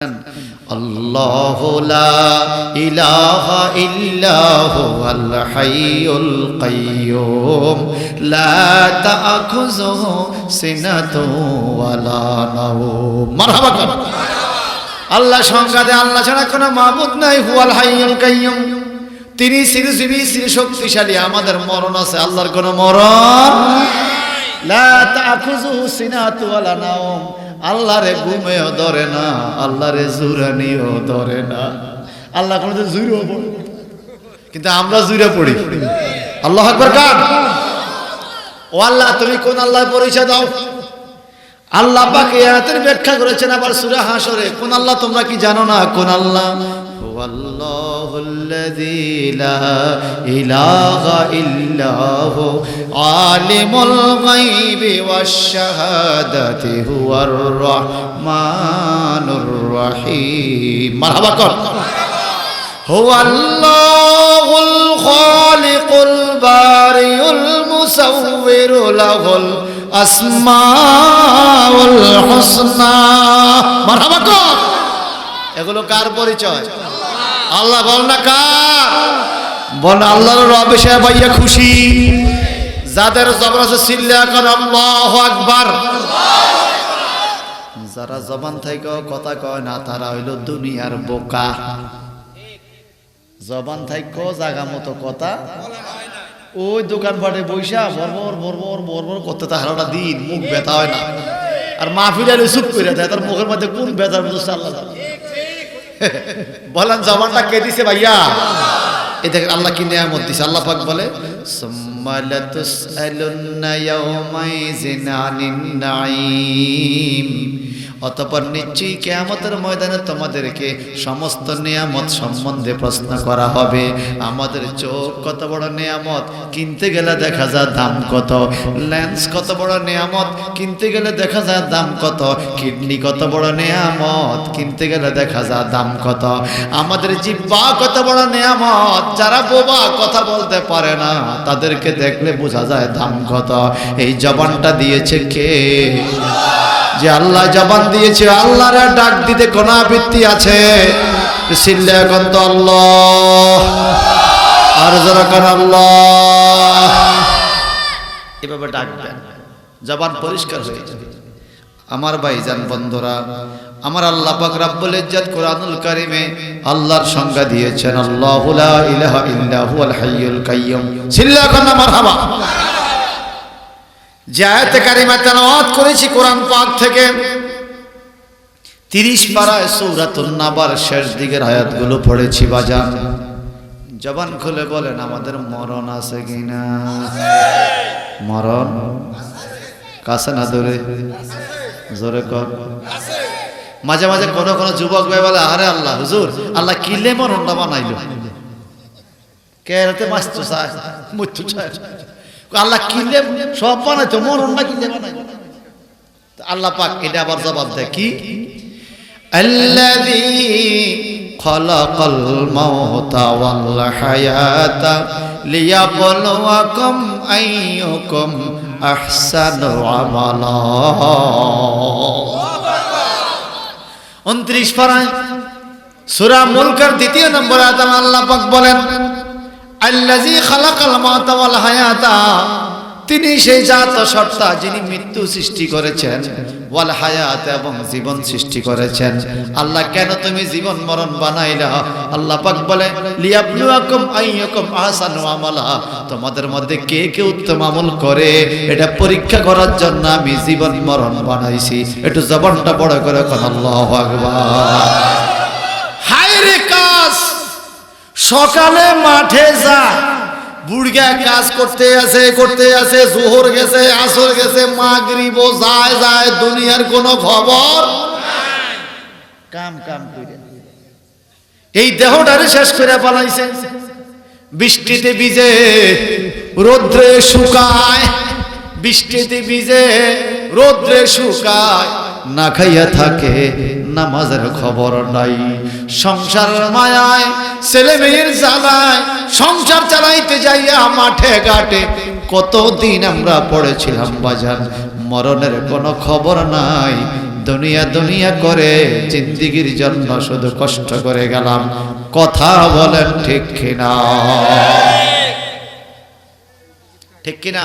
আল্লাহু লা ইলাহা ইল্লা হুয়াল হাইয়ুল কাইয়্যুম লা তা'খুযুহু সিনাতুন ওয়ালা নাওম। মারহাবা কর। আল্লাহ সংজ্ঞাতে আল্লাহ ছাড়া কোনো মাবুদ নাই। হুয়াল হাইয়ুল কাইয়্যুম, তিনি চিরজীবী চিরশক্তিশালী। আমাদের মরণ আছে, আল্লাহর কোনো মরণ লা তা'খুযুহু সিনাতুন ওয়ালা নাওম। আল্লাহরে ঘুমেও ধরে না, আল্লাহরে জুরানিও ধরে না। আল্লাহ কোনো জুইরও পড়ে, কিন্তু আমরা জুইরে পড়ি। আল্লাহু আকবার কান। ও আল্লাহ, তুমি কোন আল্লাহর পরিচয় দাও? আল্লাহ পাক এই আয়াতের ব্যাখ্যা করেছেন আবার সূরা হাশরে। কোন আল্লাহ তোমরা কি জানো না? কোন আল্লাহ? হুয়াল্লাহুল্লাযী লা ইলাহা ইল্লা হু আলিমুল গায়বি ওয়াশ শাহাদাতি হুয়ার রাহমানুর রহিম। মারহাবা কর। হুয়াল্লাহুল খালিকুল বারিউল মুসাউবিরু লাহুল আসমাউল হুসনা। মারহাবা কর। এগুলো কার পরিচয়? আল্লাহ বল না কার? বল আল্লাহর রব এসে ভাইয়া খুশি। যাদের জবর আছে চিল্লা কর আল্লাহু আকবার। যারা জবান থেকে কথা কয় না তারা হইল দুনিয়ার বোকা। জবান থেকে জায়গা মতো কথা ওই দোকানপাটে বইসা বরবর বরবর বরবর করতে তাহারা দিন মুখ ব্যথা হয় না। আর মাহফিল আলে চুপ করে দেয়, তার মুখের মধ্যে কোন ব্যথার মতো আল্লাহ বলেন। জবানটা কে দিছে ভাইয়া? এই দেখেন আল্লাহ কি নিয়ামত দিছে। আল্লাহ পাক বলে সুম্মা লাতুসআলুন্না ইয়াওমাইযিন আনিন নাঈম। অতঃপর নিশ্চয়ই কিয়ামতের ময়দানে তোমাদেরকে সমস্ত নিয়ামত সম্বন্ধে প্রশ্ন করা হবে। আমাদের চোখ কত বড় নিয়ামত, কিনতে গেলে দেখা যায় দাম কত। লেন্স কত বড় নিয়ামত, কিনতে গেলে দেখা যায় দাম কত। কিডনি কত বড় নিয়ামত, কিনতে গেলে দেখা যায় দাম কত। আমাদের জিহ্বা কত বড় নিয়ামত, যারা বোবা কথা বলতে পারে না তাদেরকে দেখলে বোঝা যায় দাম কত। এই জবানটা দিয়েছে কে? যে আল্লাহ জবান দিয়েছে। আল্লাহর ডাক দিতে কোন আবৃত্তি আছে? চিল্লা এখন তো আল্লাহ, আর যারা কোন আল্লাহ এভাবে ডাকবেন, জবান পরিষ্কার হয়ে যাবে। আমার ভাইজান বন্ধুরা, আমার আল্লাহ পাক রব্বুল ইজ্জত কোরআনুল কারীমে আল্লাহর সংজ্ঞা দিয়েছেন আল্লাহু লা ইলাহা ইল্লা হুয়াল হাইয়ুল কাইয়্যুম। চিল্লা এখন মারহাবা। যে আয়াতে কারিমা তেলাওয়াত করেছি কোরআন পাক থেকে 30 পারায় সূরাতুন নাবার শেষ দিকের আয়াতগুলো পড়েছি। বাজান জবান খুলে বলেন আমাদের মরণ আছে কিনা? মরণ কাছে না দূরে? জোরে কর। মাঝে মাঝে কোন কোন যুবক ভাই বলে আরে আল্লাহ হুজুর আল্লাহ কিলে মরণটা বানাইলো, কেরাতে মাস্তু চায় মৃত্যু চায়। আল্লাহ কিলে সব বানাইতো, মরণ না কিলে বানাইতো। আল্লাহ পাক এটা আবার জবাব দেয় কি? আল্লাযী খালাকাল মাউতা ওয়াল হায়াতা লিয়াবলুয়াকুম আইয়ুকুম আহসানু আমালা। 29 পারায় সূরা মুলকের 2 নম্বর আয়াতে আল্লাহ পাক বলেন আল্লাযী খালাকাল মাউতা ওয়াল হায়াতা, তিনি সেই জাত সত্তা যিনি মৃত্যু সৃষ্টি করেছেন, ওয়াল হায়াত এবং জীবন সৃষ্টি করেছেন। আল্লাহ কেন তুমি জীবন মরণ বানাইলা? আল্লাহ পাক বলে লিয়াবলুয়াকুম আইয়ুকুম আহসানু আমালা, তোমাদের মধ্যে কে কে উত্তম আমল করে এটা পরীক্ষা করার জন্য আমি জীবন মরণ বানাইছি। একটু জবানটা বড় করে কোন আল্লাহু আকবার। হায় রে কাজ, সকালে মাঠে যায়, বুড়গা কাজ করতে আছে, জোহর গেছে, আসর গেছে, মাগরিবও যায় যায়, দুনিয়ার কোনো খবর নাই। কাম করে এই দেহটারে শেষ করে পালাইছে। বৃষ্টিতে ভিজে রৌদ্রে শুকায়, বৃষ্টিতে ভিজে রৌদ্রে শুকায়, না খাইয়া থাকে, নামাজের খবর নাই। সংসার মায়ায় ছেলে মেয়ের জ্বালায় সংসার চালাইতে যাইয়া মাঠে ঘাটে কতদিন আমরা পড়েছিলাম বাজার, মরণের কোনো খবর নাই। দুনিয়া দুনিয়া করে জিন্দেগির জন্য শুধু কষ্ট করে গেলাম। কথা বলেন ঠিক কিনা? ঠিক কিনা?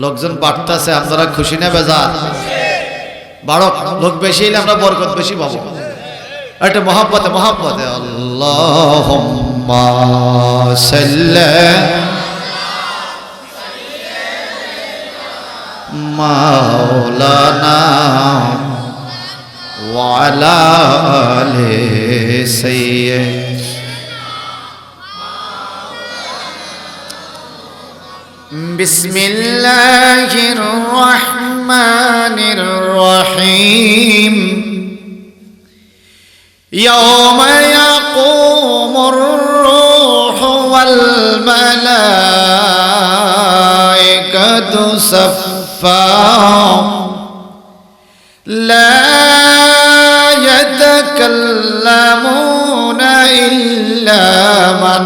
লোকজন বাড়তেছে, আপনারা খুশি না বেজার? বাড়ক, লোক বেশি হলে আমরা বরকত বেশি পাবো। এটা মহব্বতে মহব্বতে আল্লাহুম্মা সাল্লি মাওলানা ওয়া আলা আলি সাইয়্যিদ বিসমিল্লাহির রহমানির রহিম ইয়াওমা ইয়াকুমুর রূহু ওয়াল মালায়েকাতু সাফফা লা ইয়াতাকাল্লামুনা ইল্লা মান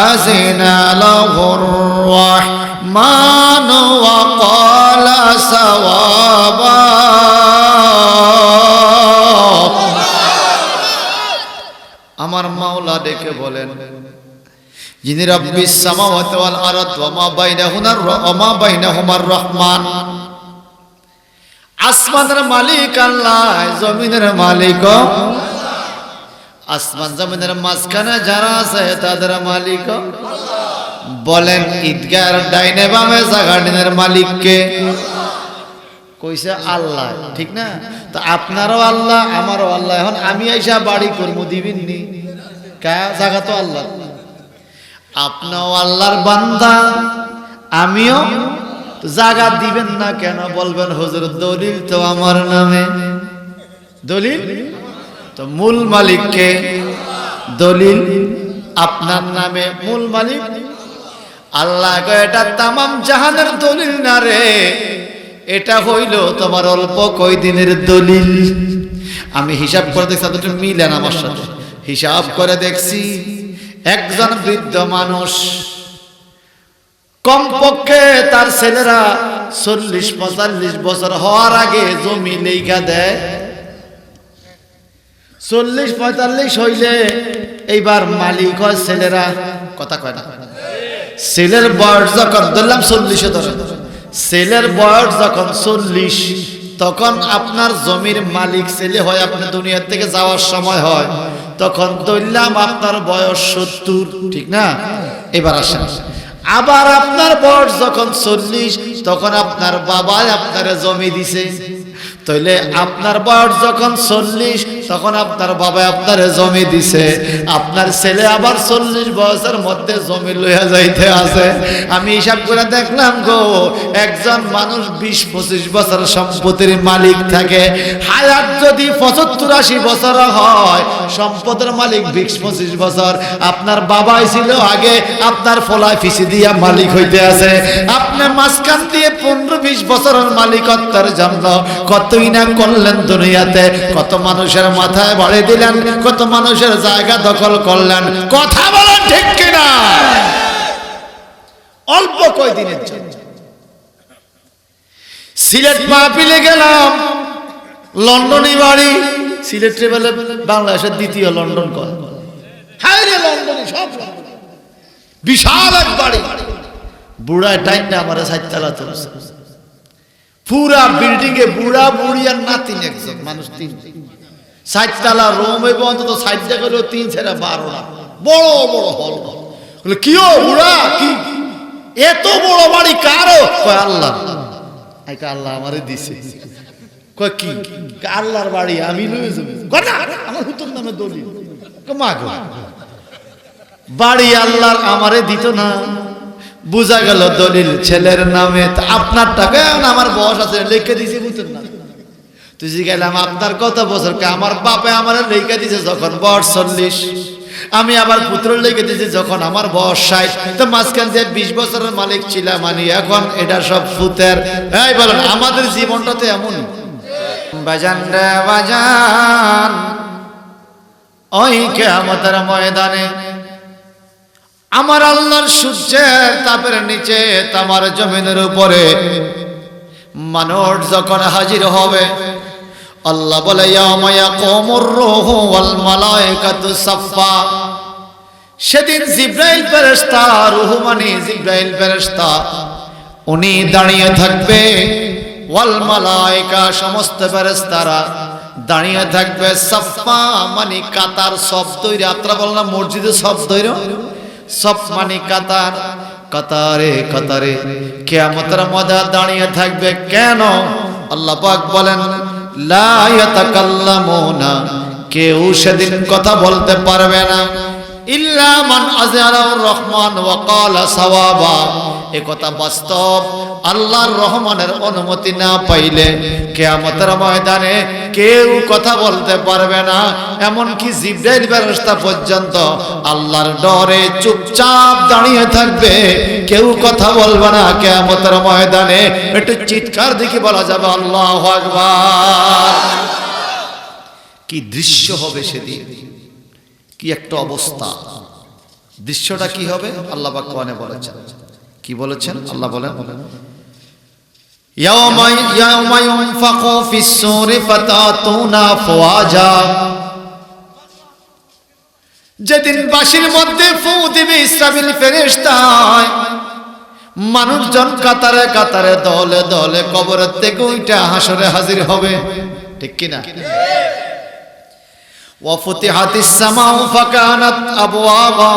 আযিনা লাহুর রাহমানু ওয়া ক্বালা সাওয়াবা। আমার মাওলা ডেকে বলেন, যিনি রব্বিস সামাওয়াতি ওয়াল আরদ ওয়া মা বাইনাহুমার রহমান। আসমানের মালিক আল্লাহ, জমিনের মালিক আসমান জমিনের মাঝখানে যারা আছে তাদের মালিক বলেন। ঈদগার ডাইনে বামে জাগানের মালিক কে? কইছে আল্লাহ, ঠিক না? তো আপনারও আল্লাহ, আমারও আল্লাহ। এখন আমি আইসা বাড়ি করবো, দিবেন নি? জায়গা তো আল্লাহ। আপনিও আল্লাহর বান্দা, আমিও। জায়গা দিবেন না কেন? বলবেন হুজুর দলিল তো আমার নামে। দলিল তো মূল মালিক কে? দলিল আপনার নামে, মূল মালিক আল্লাহ। এটা তামাম জাহানের দলিল না রে, এটা হইল তোমার অল্প কয়দিনের দলিল। আমি হিসাব করে দেখছি, তো মিলেন আমার সাথে। হিসাব করে দেখছি, একজন বৃদ্ধ মানুষ কমপক্ষে তার ছেলেরা 40-45 বছর হওয়ার আগে জমি লেখা দেয়। 40-45 হইলে এইবার মালিক হয় ছেলেরা। কথা কয় না? ছেলের বয়স যখন ধরলাম 40, ধরে ছেলের বয়স যখন 40, তখন আপনার জমির মালিক ছেলে হয়। আপনি দুনিয়া থেকে যাওয়ার সময় হয় তখন ধরলাম আপনার বয়স 70, ঠিক না? এবার আসেন, আবার আপনার বয়স যখন 40, তখন আপনার বাবাই আপনার জমি দিছে। তাইলে আপনার বয়স যখন 40, তখন আপনার বাবা আপনার জমি দিছে। আপনার ছেলে আবার 40 বছরের মধ্যে জমি লইয়া যাইতে আছে। আমি হিসাব করে দেখলাম গো, একজন মানুষ 20-25 বছর সম্পত্তির মালিক থাকে। হায়াত যদি 75-80 বছর হয়, সম্পদের মালিক 20-25 বছর। আপনার বাবাই ছিল আগে, আপনার ফলায় ফিসি দিয়া মালিক হইতে আছে। আপনি মাঝখান দিয়ে 15-20 বছরের মালিকত্বের জন্য কতই না করলেন দুনিয়াতে। কত মানুষের মাথায় বাড়ি দিলেন, কত মানুষের জায়গা দখল করলেন। কথা বলেন ঠিক কিনা? অল্প কয়দিনের জন্য সিলেট মাহফিলে গেলাম, লন্ডনে বাড়ি। সিলেটে বলে বাংলাদেশের দ্বিতীয় লন্ডন কয়। হায় রে, লন্ডনে সব বিশাল এক বাড়ি। বুড়ায় টাইমটা আমার 4 তলা তুলছে। পুরা বিল্ডিং এ বুড়া বুড়ি আর নাতিন, একজন মানুষ 3। 4 তলা রুম, এবং অন্তত 4টা করে 3 ছেড়ে 12টা বড় বড় হল। কি ও বুড়া, কি এত বড় বাড়ি কারো? কয় আল্লাহ। আল্লাহ আমারে দিছে। কয় কি? আল্লাহর বাড়ি, আমি লয়ে যাব। আমার হুতুর নামে দলিল। মা গো, বাড়ি আল্লাহর, আমারে দিত না। বুঝা গেল দলিল ছেলের নামে। আপনার টাকা আমার বয়স আছে, লিখে দিয়েছি বুঝতেন না। তুই গেলাম আপনার কত বছর? আমার বাপে আমার লিখে দিয়েছে যখন বয়স 40। আমি আবার পুত্র লিখে দিয়েছি যখন আমার বয়স 60। তো মাঝখান যে 20 বছরের মালিক ছিলাম আমি, এখন এটা সব ফুতের। এই বলেন, আমাদের জীবনটা তো এমন। বাজান রে বাজান, ওই কিয়ামতের ময়দানে আমার আল্লাহর সূর্যের তাপের নিচে তামার জমিনের উপরে মানুষ যখন হাজির হবে, আল্লাহ বলে ইয়াউমা ইয়াকুমুর রূহু ওয়াল মালায়েকাতু সাফফা, সেদিন জিবরাইল ফেরেশতা, রূহ মানে জিবরাইল ফেরেশতা, উনি দাঁড়িয়ে থাকবে, ওয়াল মালায়েকা সমস্ত ফেরেশতারা দাঁড়িয়ে থাকবে, সাফফা মানে কাতার, সব দইরা। আপনারা বললাম মসজিদে সব দইরা, সব মানে কাতার, কাতারে কাতারে কিয়ামতের ময়দানে দাঁড়িয়ে থাকবে। কেন? আল্লাহ পাক বলেন লা ইয়াতাকাল্লামুনা, কেউ সেদিন কথা বলতে পারবে না, ইল্লা মান আযআলাহুর রহমান ওয়া ক্বালা সাওয়াবা। এ কথা বাস্তব, আল্লাহর রহমানের অনুমতি না পাইলে কিয়ামতের ময়দানে কেউ কথা বলতে পারবে না। এমনকি জিবরাইল ফেরেশতা পর্যন্ত আল্লাহর ডরে চুপচাপ দাঁড়িয়ে থাকবে, কেউ কথা বলবে না কিয়ামতের ময়দানে। একটু চিৎকার দেখি বলা যাবে আল্লাহু আকবার। কি দৃশ্য হবে সেদিন, কি একটা অবস্থা। দৃশ্যটা কি হবে আল্লাহ পাক কোরআনে বলেছেন। কি বলেছেন আল্লাহ বলেন ইয়াউমা ইউনফাকু ফিস-সূরি ফাতাতুনা আফওয়াজা, যেদিন বাঁশির মধ্যে ফু দিবে ইসরাফিল ফেরেশতা, মানুষজন কাতারে কাতারে দলে দলে কবরের থেকে উঠে হাসরে হাজির হবে, ঠিক কি না? ওয়াফুতিহাতিস সামাউ ফাকানাত আবওয়াবা,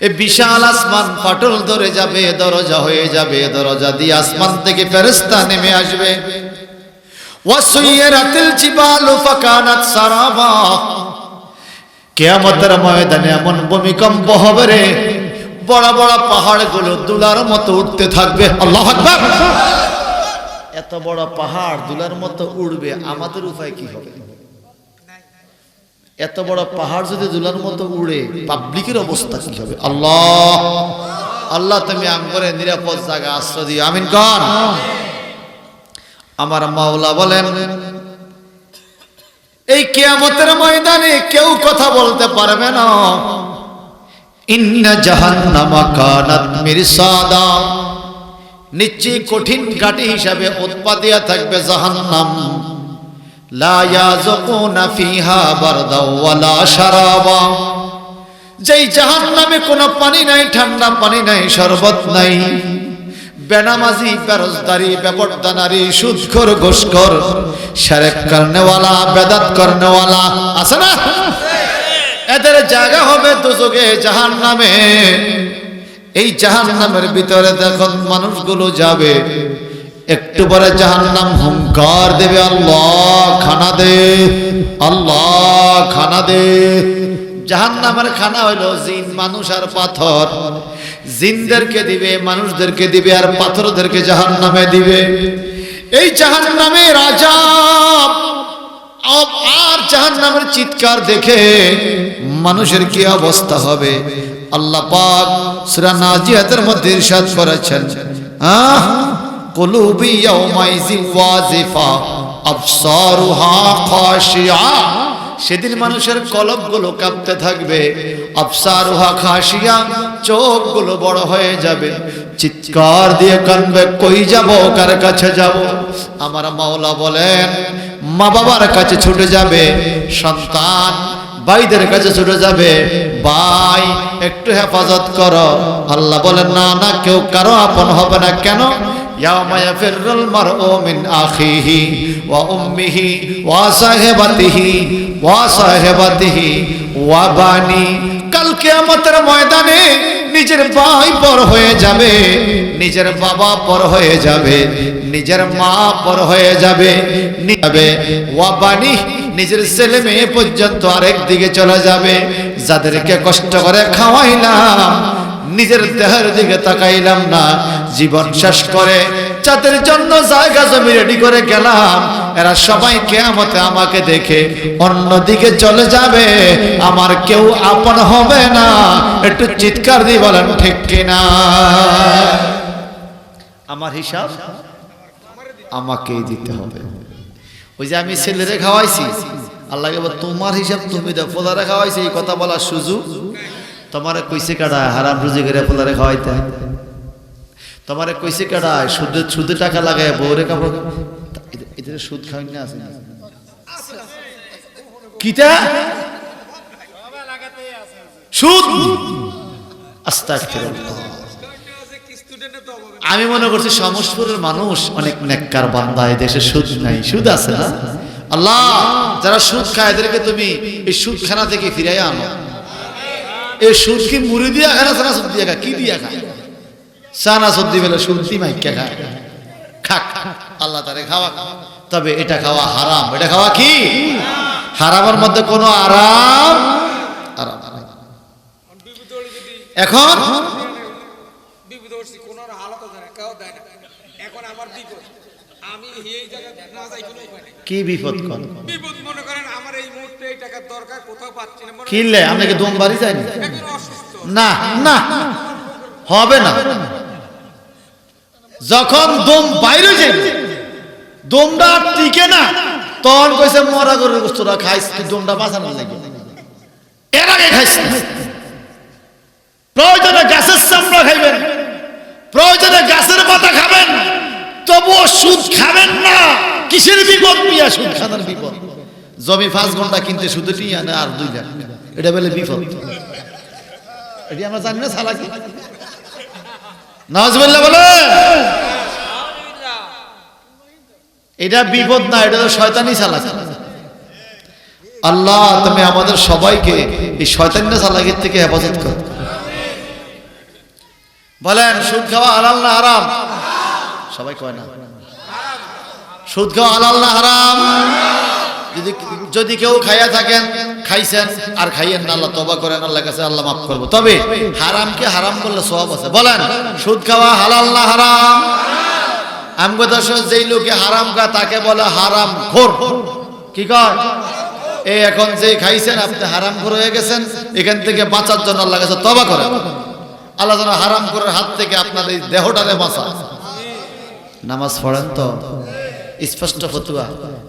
এই বিশাল আসমান ফাটল ধরে যাবে, দরজা হয়ে যাবে, দরজা দিয়ে আসমান থেকে ফেরেশতা নেমে আসবে। ওয়াসুইরাতিল জিবালু ফাকানাত সারাবা, কিয়ামতের ময়দানে এমন ভূমিকম্প হবে রে, বড় বড় পাহাড়গুলো দুলার মতো উঠতে থাকবে। আল্লাহু আকবার। এত বড় পাহাড় দুলার মতো উড়বে, আমাদের উপায় কি হবে? এত বড় পাহাড় যদি দুলার মতো উড়ে, পাবলিকের অবস্থা কি হবে? আল্লাহ আল্লাহ তুমি আমগরে নিরাপদ জায়গা আশ্রয় দিও, আমিন কোন। আমার মাওলা বলেন এই কিয়ামতের ময়দানে কেউ কথা বলতে পারবে না। ইন্না জাহান্নামা কানাত মিরসাদা, নিশ্চয়ই কঠিন ঘাটি হিসাবে উৎপাদিয়া থাকবে জাহান্নাম। লা ইয়াযুকুনা ফিহা বারদা ওয়ালা শারাবা, যেই জাহান্নামে কোনো পানি নাই, ঠান্ডা পানি নাই, শরবত নাই। বেনামাজি, বেরোজদারি, বেপরদা নারী, সুদখোর, ঘুষখোর, শিরক করনেওয়ালা, বেদাত করনেওয়ালা আছে না, এদের জায়গা হবে দুজকে, জাহান্নামে। এই জাহান্নামের ভিতরে দেখুন মানুষগুলো যাবে, একটু পরে জাহান্নাম হুঙ্কার দেবে, আল্লাহ খানা দে, আল্লাহ খানা দে। জাহান্নামের খানা হইলো জিন, মানুষ আর পাথর। জিনদেরকে দিবে, মানুষদেরকে দিবে, আর পাথরদেরকে জাহান্নামে দিবে। এই জাহান্নামের আযাব আর জাহান্নামের চিৎকার দেখে মানুষের কি অবস্থা হবে আল্লাহ পাক সূরা নাজিয়াতের মধ্যে ইরশাদ করেছেন, কুলুবি ইয়াউমাইযিন ওয়াজিফা আবসারুহা খাশিয়া, সেদিন মানুষের কলবগুলো কাঁপতে থাকবে। আবসারুহা খাশিয়া, চোখগুলো বড় হয়ে যাবে, চিৎকার দিয়ে কাঁদবে, কই যাব, কার কাছে যাব? আমার মাওলা বলেন মা বাবার কাছে ছুটে যাবে সন্তান, ভাইদের কাছে ছুটে যাবে, ভাই একটু হেফাজত করো। আল্লাহ বলেন না না, কেউ কারো আপন হবে না। কেন? ইয়াউমা ইয়াফিরুল মারউ মিন আখিহি ওয়া উম্মিহি ওয়া সাহিবাতিহি ওয়া বানি। কাল কিয়ামতের ময়দানে নিজের ভাই পর হয়ে যাবে, নিজের বাবা পর হয়ে যাবে, নিজের মা পর হয়ে যাবে, ওয়া বানি, নিজের ছেলে মেয়ে পর্যন্ত আরেক দিকে চলে যাবে। যাদেরকে কষ্ট করে খাওয়াইলাম, নিজের দেহের দিকে তাকাইলাম না, জীবন শেষ করে যাদের জন্য জায়গা জমি রেডি করে গেলাম, এরা সবাই কিয়ামতে আমাকে দেখে অন্যদিকে চলে যাবে, আমার কেউ আপন হবে না। একটু চিৎকার দিয়ে বলেন ঠিক কিনা? আমার হিসাব আমাকেই দিতে হবে। ওই যে আমি ছেলেরে খাওয়াইছি, আল্লাহকে বল তোমার হিসাব তুমি দাও। ফোলারে খাওয়াইছি, এই কথা বলার সুযোগ তোমারে কইছে কাটা? হারাম রুজি করে ফোলারে খাওয়াইতে। তোমারে কইছে কাটা? সুদে সুদে টাকা লাগায় বউরে কাপড়, এদের দেশে সুদ খাওয়াই না আছে কিটা সুদ আস্তাগফিরুল্লাহ। আমি মনে করছি সমসপুরের মানুষ অনেক নেককার বান্দা, এই দেশে সুদ নাই, সুদ আছে না? আল্লাহ যারা সুদ খায় এদেরকে তুমি এই সুদখানা থেকে ফিরাই আনো। এই সুদ কি মুড়ি দিয়া খায় না সানা সুদ দিয়া খায়? কি দিয়া খায়? সানা সুদ দিয়ে বেলা সুদ দিয়ে মাইকা খায়। খাক, আল্লাহ তারে খাওয়া, তবে এটা খাওয়া হারাম। এটা খাওয়া কি হারামের মধ্যে কোনো আরাম আরাম নাই। এখন কি বিপদ কোন বিপদ মনে করেন আমার এই মুহূর্তে এই টাকার দরকার, কোথাও পাচ্ছি না, কিনলে আপনি কি দম বাড়ি যায়নি? না না হবে না। যখন দম বাইরে যাবে, দমটা টিকে না, তখন কইছে মরা গরুর গোশতটা খাইস, তুই দমটা বাঁচানোর লাগে এর আগে খাইস। প্রয়োজনে গাছের চামড়া খাইবেন, প্রয়োজনে গাছের পাতা খাবেন, তবুও সুদ খাবেন না। কিসের বিপদ পিয়া? সুদ খানার বিপদ। জমি 5 ঘন্টা কিনতে সুদে নিয়ে আনে আর 2 লাখ, এটা বলে বিপদ। এটি আমরা জানি না সালাকি। নাউজুবিল্লাহ বলে এটা বিপদ না, এটা তো শয়তানি চালাকি। আল্লাহ তুমি আমাদের সবাইকে এই শয়তানি চালাকির থেকে হেফাজত করো। বলেন সুদ খাওয়া হালাল না হারাম? সবাই কয় না সুদ খাওয়া হালাল না হারাম? যদি কেউ খাইয়া থাকেন, খাইছেন আর খাইয়েন না, আল্লাহ তওবা করেন, আল্লাহর কাছে আল্লাহ মাফ করবে। তবে হারামকে হারাম করলে সওয়াব আছে। বলেন সুদ খাওয়া হালাল না হারাম? আমগো দেশে যেই লোকে হারাম খায় তাকে বলে হারাম খোর। কি কয়? এই এখন যে খাইছেন আপনি হারাম খোর হয়ে গেছেন, এখান থেকে বাঁচার জন্য আল্লাহর কাছে তওবা করেন। আল্লাহ যেন হারাম খোরের হাত থেকে আপনার এই দেহটারে বাঁচায়। নামাজ পড়েন তো? স্পষ্ট ফতোয়া,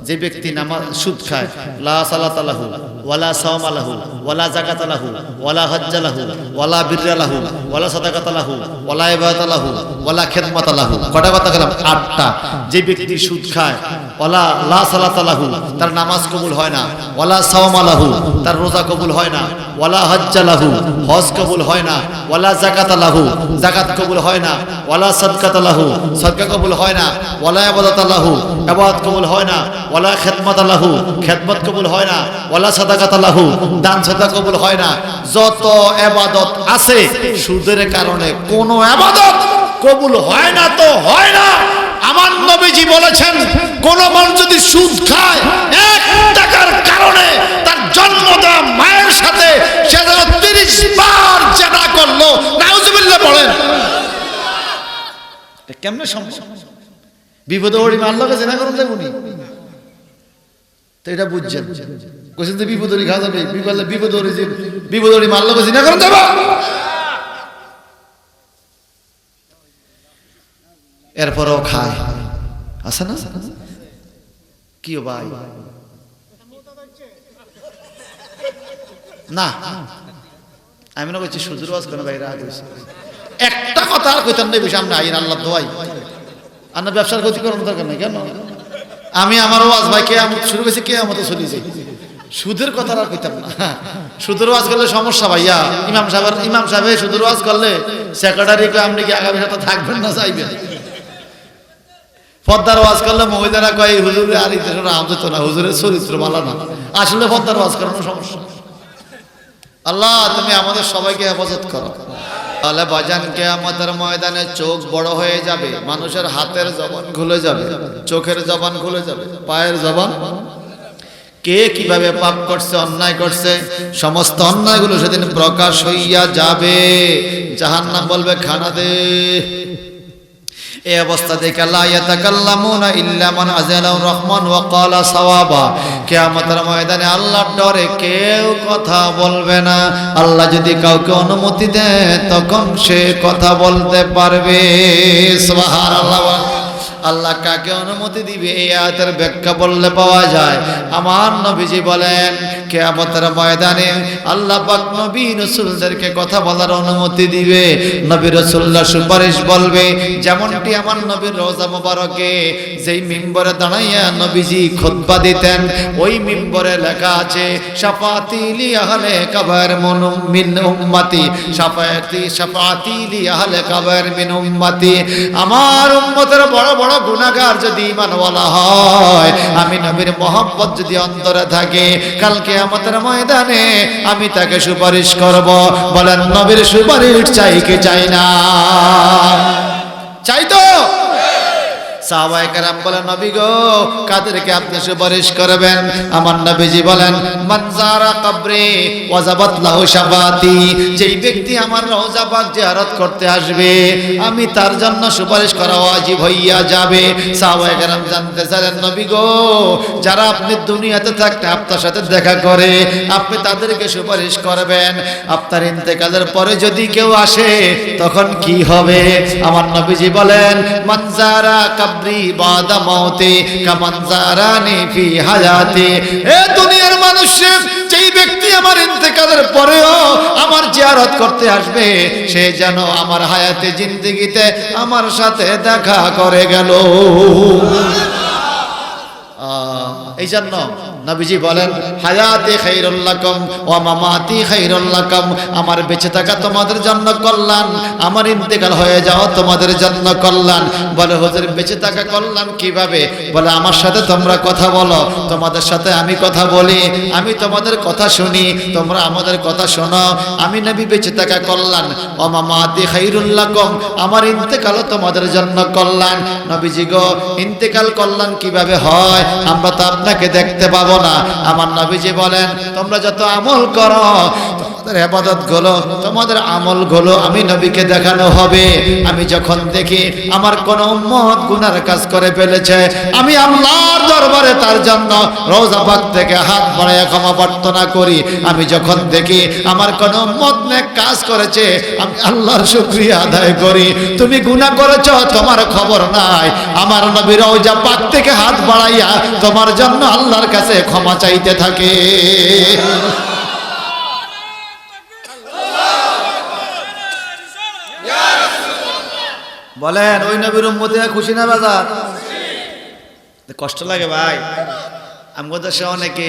যে ব্যক্তি নামাজ সুদ খায়, লা সালাতা লাহু ওয়ালা সাওমা লাহু ওয়ালা যাকাতা লাহু ওয়ালা হজ্জা লাহু ওয়ালা বিররা লাহু ওয়ালা সাদাকাতা লাহু ওয়ালা ইবাদাতা লাহু ওয়ালা খিদমাতা লাহু। কটা কথা বললাম? 8টা। যে ব্যক্তি সুদ খায়, ওয়ালা লা সালাতা লাহু, তার নামাজ কবুল হয় না, ওয়ালা সাওমা লাহু, তার রোজা কবুল হয় না, ওয়ালা হজ্জা লাহু, হজ কবুল হয় না, ওয়ালা যাকাতা লাহু, যাকাত কবুল হয় না, ওয়ালা সাদকাতা লাহু, সাদকা কবুল হয় না, ওয়ালা ইবাদাতা লাহু, ইবাদত কবুল হয় না, ওয়ালা খিদমাত লাহু, খিদমত কবুল হয় না, ওয়ালা সাদাকাত লাহু, দান সাদকা কবুল হয় না। যত ইবাদত আছে সুদের কারণে কোনো ইবাদত কবুল হয় না তো হয় না। আমার নবীজি বলেছেন কোন মানুষ যদি সুদ খায় 1 টাকার কারণে তার জন্ম দেওয়া মায়ের সাথে সে যেন 30 বার জেনা করলো। নাউজুবিল্লাহ বলেন। কেমনে সম্ভব? বিপদে ওড়ি মারলোকে জেনা করুন যাবনি তো এটা বুঝছেন? কোশ্চেন তো বিপদরি খাওয়া যাবে, বিপদরি যে বিপদরি মারলোকে জেনা করুন যাব। এরপরও খায়, আছে না? কি ভাই না, আমি না বলছি সুদূর ওয়াজ কেন বাইরে আগে একটা কথা আর কইতাম না বেশি। আমরা আইন আল্লাহ দোয়াই আপনার ব্যবসার ক্ষতি করার দরকার নেই। কেন? আমি আমার ওয়াজ ভাই কিয়ামত শুরু করেছি, কিয়ামতে চলে যাই। সুদের কথা আর কইতাম না। সুদের ওয়াজ করলে সমস্যা ভাইয়া। ইমাম সাহেব সুদের ওয়াজ করলে সেক্রেটারি কয় আপনি কি আগামী সপ্তাহে থাকবেন না চাইবেন? পদ্মার ওয়াজ করলে মহিলারা কয় হুজুরে আর এই দেশের আম যেত না, হুজুরের চরিত্র ভালো না। আসলে পদ্মার ওয়াজ করানো সমস্যা। আল্লাহ তুমি আমাদের সবাইকে হেফাজত করো। তাহলে বাজান কিয়ামতের ময়দানে চোখ বড় হয়ে যাবে, মানুষের হাতের জবান খুলে যাবে, চোখের জবান খুলে যাবে, পায়ের জবান। কে কিভাবে পাপ করছে, অন্যায় করছে, সমস্ত অন্যায়গুলো সেদিন প্রকাশ হইয়া যাবে। জাহান্নাম বলবে খানা দে। এই অবস্থা দেখে লা ইয়াতাকাল্লামুনা ইল্লা মান আযালাহু রহমান ওয়া ক্বালা সাওয়াবা। কিয়ামতের ময়দানে আল্লাহর ডরে কেউ কথা বলবে না। আল্লাহ যদি কাউকে অনুমতি দেয় তখন সে কথা বলতে পারবে। সুবহানাল্লাহ। আল্লাহ কাকে অনুমতি দিবে এই আয়াতের ব্যাখ্যা বললে পাওয়া যায়। আমার নবীজি বলেন কিয়ামতের ময়দানে আল্লাহ পাক নবী রাসূলদেরকে কথা বলার অনুমতি দিবে। নবী রাসূলরা সুপারিশ বলবে, যেমনটি আমার নবীর রওজা মোবারকে যেই মিম্বরে দাঁড়াইয়া নবীজি খুতবা দিতেন, ওই মিম্বরে লেখা আছে শাফাতি লি আহলে কবর মিন উম্মতি, শাফাতি লি আহলে কবর মিন উম্মতি। আমার উম্মতের বড় বড় গুনাহগার যদি ঈমানওয়ালা হয়, আমি নবীর মহব্বত যদি অন্তরে থাকে, কাল কিয়ামতের ময়দানে আমি তাকে সুপারিশ করব। বলেন নবীর সুপারিশ চাই কি চাই না? চাই তো? সাহাবায়ে কেরাম বলেন, নবী গো, কাদেরকে আপনি সুপারিশ করবেন? আমার নবীজি বলেন, মান যারা কবরে ওয়াজাবাত লাহু শাফাতি, যেই ব্যক্তি আমার রওজা পাক জিয়ারত করতে আসবে, আমি তার জন্য সুপারিশ করা ওয়াজিব হইয়া যাবে। সাহাবায়ে কেরাম জানতে চাইলেন, নবী গো, যারা আপনি দুনিয়াতে থাকতে আপনার সাথে দেখা করে, আপনি তাদেরকে সুপারিশ করবেন, আপনার ইন্তেকালের পরে যদি কেউ আসে তখন কি হবে? আমার নবীজি বলেন, মান যারা বাদা মাউতি কামান জারানি ফি হায়াতি। এ দুনিয়ার মানুষ, যেই ব্যক্তি আমার ইন্তেকালের পরেও আমার জিয়ারত করতে আসবে, সে যেন আমার হায়াতে জিন্দেগিতে আমার সাথে দেখা করে গেল। এই জন্য নবীজি বলেন, হায়াতে খায়রুল লাকুম ওয়া মামাতি খায়রুল লাকুম, আমার বেঁচে থাকা তোমাদের জন্য কল্যাণ, আমার ইন্তেকাল হয়ে যাওয়া তোমাদের জন্য কল্যাণ। বলে, হুজুর বেঁচে থাকা কল্যাণ কিভাবে? বলে, আমার সাথে তোমরা কথা বলো, তোমাদের সাথে আমি কথা বলি, আমি তোমাদের কথা শুনি, তোমরা আমাদের কথা শোনো। আমি নবী বেঁচে থাকা কল্যাণ, ওয়া মামাতি খায়রুল লাকুম, আমার ইন্তেকালও তোমাদের জন্য কল্যাণ। নবীজি গো, ইন্তেকাল কল্যাণ কিভাবে হয়? আমরা তো আপনাকে দেখতে পাবো না। আমার নবীজি বলেন, তোমরা যত আমল করো, তোমাদের ইবাদত গুলো, তোমাদের আমল গুলো আমি নবীকে দেখানো হবে। আমি যখন দেখি আমার কোন উম্মত গুনার কাজ করে ফেলেছে, আমি আল্লাহর দরবারে তার জন্য রওজা পাক থেকে হাত বাড়াইয়া ক্ষমা প্রার্থনা করি। আমি যখন দেখি আমার কোন উম্মত নেক কাজ করেছে, আমি আল্লাহর শুকরিয়া আদায় করি। তুমি গুনাহ করেছো, তোমার খবর নাই, আমার নবী রওজা পাক থেকে হাত বাড়াইয়া তোমার জন্য আল্লাহর কাছে ক্ষমা চাইতে থাকে। বলেন, ওই নবীর উম্মতে খুশি না বাজার? কষ্ট লাগে ভাই। আমাদের দেশে অনেকে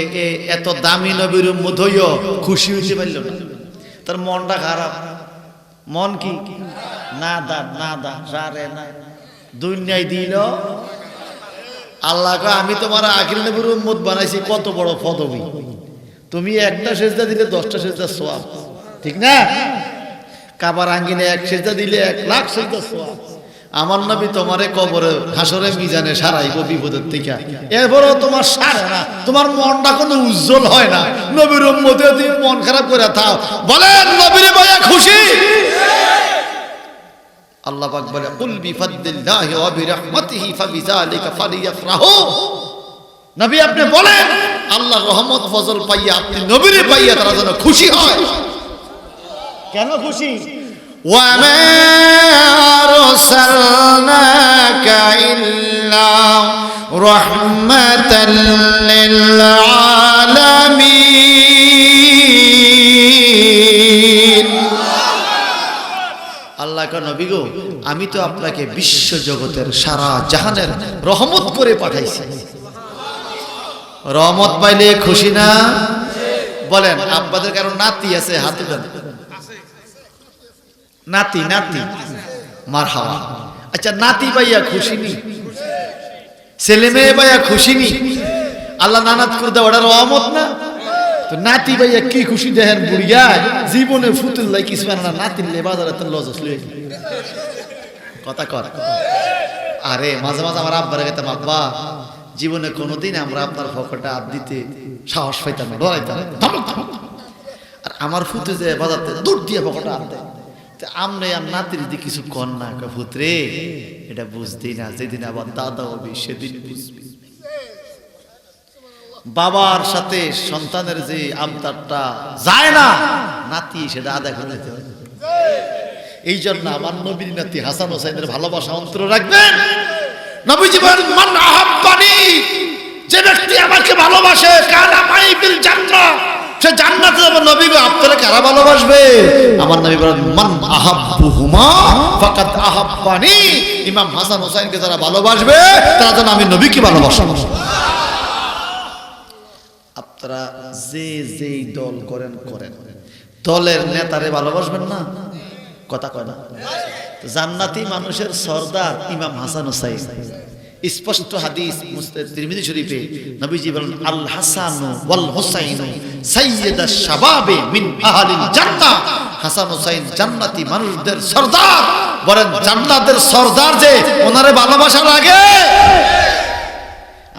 এত দামি নবীর উম্মত হইও খুশি হইতে পারল না, তার মনটা খারাপ। মন কি? না দা না দা সারে না দুনিয়ায় দিল আল্লাহ। আমি তোমার আখির নবীর উম্মত বানাইছি, কত বড় পদবী। তুমি একটা সেজদা দিলে 10টা সেজদা সওয়াব, ঠিক না? কাবার আঙ্গিনে এক সেজদা দিলে 1,00,000 সেজদা সওয়াব। আমার নবী তোমারে কবরে হাসরে মিজানে সারাইব বিপদের থেকে, এরপরও তোমার সারে না, তোমার মনটা কোনো উজ্জ্বল হয় না। নবীর উম্মতে তুমি মন খারাপ করে থাও। বলেন, নবীর ভাইয়া খুশি? আল্লাহ পাক বলে, কুল বিফাদলিল্লাহি ওয়া বিরহমাতিহি ফাবিযালিকা ফালিয়াফরাহু। নবী আপনি বলেন, আল্লাহর রহমত ফজল পাইয়া, আপনি নবীর পাইয়া তারা যেন খুশি হয়। কেন খুশি? ওয়া মা আরসালনাকা ইল্লা রাহমাতাল লিল আলামিন। আল্লাহ কা নবী গো, আমি তো আপনাকে বিশ্ব জগতের সারা জাহানের রহমত করে পাঠাইছি। রহমত পাইলে খুশি না? বলেন, আপনাদের কারো নাতি আছে? হাতে দেন। নাতি নাতি মারহাবা। আচ্ছা, নাতি পাইয়া খুশি নি? ছেলে মেয়ে পাইয়া খুশি নি? আল্লাহ নানাত করে দেওয়া ওটা রহমত না? তো নাতি ভাইয়া কি খুশি দেখেন, বুড়িয়া জীবনে ফুতুল লাই কিছু না, নাতির লে বাজারে তো লজস লই কথা কর। আরে মাঝে মাঝে আমার আব্বারে গেতাম, আব্বা জীবনে কোনোদিন আমরা আপনার পকেটে হাত দিতে সাহস পাইতাম না, ডরাইতাম। আর আমার ফুতে যে বাজারতে দূর দিয়ে পকেটে হাত দেয়, আমনে আর নাতির দিকে কিছু কর না, ফুতরে এটা বুঝতেই না, যেদিন আবার দাদা হবি সেদিন বুঝবি। বাবার সাথে সন্তানের যে আবদারটা যায় না, নাতি সেটা আদায় করে দিতে হবে। এই জন্য আমার নবীর নাতি হাসান হোসেনের ভালোবাসা অন্তরে রাখবেন। নবীজি বলেন, মান আহাব্বানি, যে ব্যক্তি আমাকে ভালোবাসে কানা মাইবিল জান্নাহ, সে জান্নাতে যাবে। নবী গো আপনারা কারা ভালোবাসবে? আমার নবী বলেন মান আহাব্বুহুমা ফাকাদ আহাব্বানি। ইমাম হাসান হোসেনকে যারা ভালোবাসবে তারা যেন আমি নবীকে ভালোবাসবো। আপনারা যে যেই দল করেন করেন, দলের নেতারে ভালোবাসবেন না? কথা কয় না? জান্নাতি মানুষের সরদার ইমাম হাসান হোসেন। স্পষ্ট হাদিস তিরমিজি শরীফে নবীজি বলেন আল হাসানু ওয়াল হুসাইনু সাইয়্যিদাশ শাবাবে মিন আহলিল জান্নাহ। হাসান হোসেন জান্নাতি মানুষদের সরদার। বলেন জান্নাতের সরদার যে, ওনারে ভালোবাসা লাগে।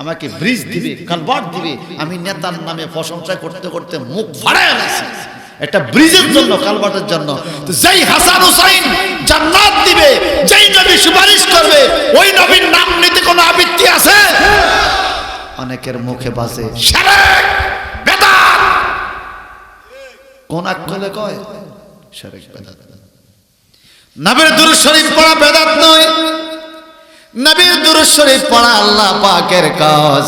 আমাকে ব্রিজ দিবে, কালভার্ট দিবে, আমি নেতার নামে প্রশংসা করতে করতে মুখ ফাড়ায় আছি একটা ব্রিজের জন্য, কালভার্টের জন্য। তো যেই হাসান হোসেন জান্নাত দিবে, যেই নবী সুপারিশ করবে, ওই নবীর নাম নিতে কোনো আপত্তি আছে? অনেকের মুখে বাজে শিরক বেদাত, কোন আকলে কয় শিরক বেদাত। নবীর দুরূদ শরীফ পড়া বেদাত নয়, নবীর দুরূদ শরীফ পড়া আল্লাহ পাকের কাজ।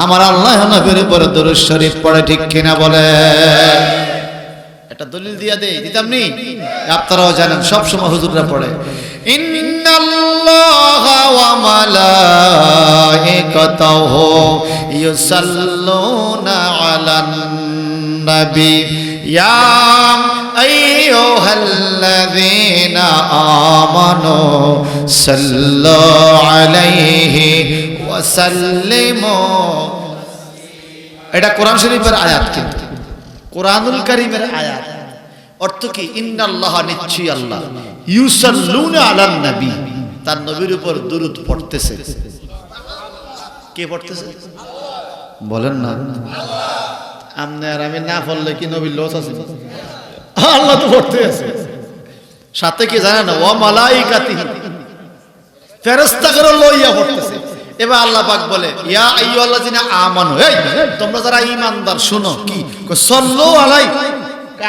আমার আল্লাহ নবীর উপর দুরূদ শরীফ পড়ে, ঠিক কিনা বলে? একটা দলিল দিয়া দেই, দিতাম নি? আপনারাও জানেন, সব সময় হুজুররা পড়ে ইন্নাল্লাহা ওয়া মালাইকাতাহু ইউসাল্লুনা আলান নবী ইয়া আইয়ুহাল্লাযীনা আমানু সাল্লু আলাইহি ওয়া সাল্লিমু। এটা কোরআন শরীফের আয়াত, কিন্তু কোরআনুল কারীমের আয়াত। অর্থ কি? ইন্নাল্লাহা, নিশ্চয়ই আল্লাহ, ইউসাল্লুনা আলান নবী, তার নবীর উপর দুরূদ পড়তেছে। কে পড়তেছে বলেন না? আপনি আর আমি না পড়লে কি নবীর লস আছে? আল্লাহ তো পড়তে আছে। সাথে কি জানেন? ওয়া মালাইকাতিহি, ফেরেশতাগণ লইয়া পড়তেছে। এবার আল্লাহ পাক বলে ইয়া আইয়ুহাল্লাযিনা আমানু, এই তোমরা যারা ঈমানদার শুনো, কি সাল্লু আলাই,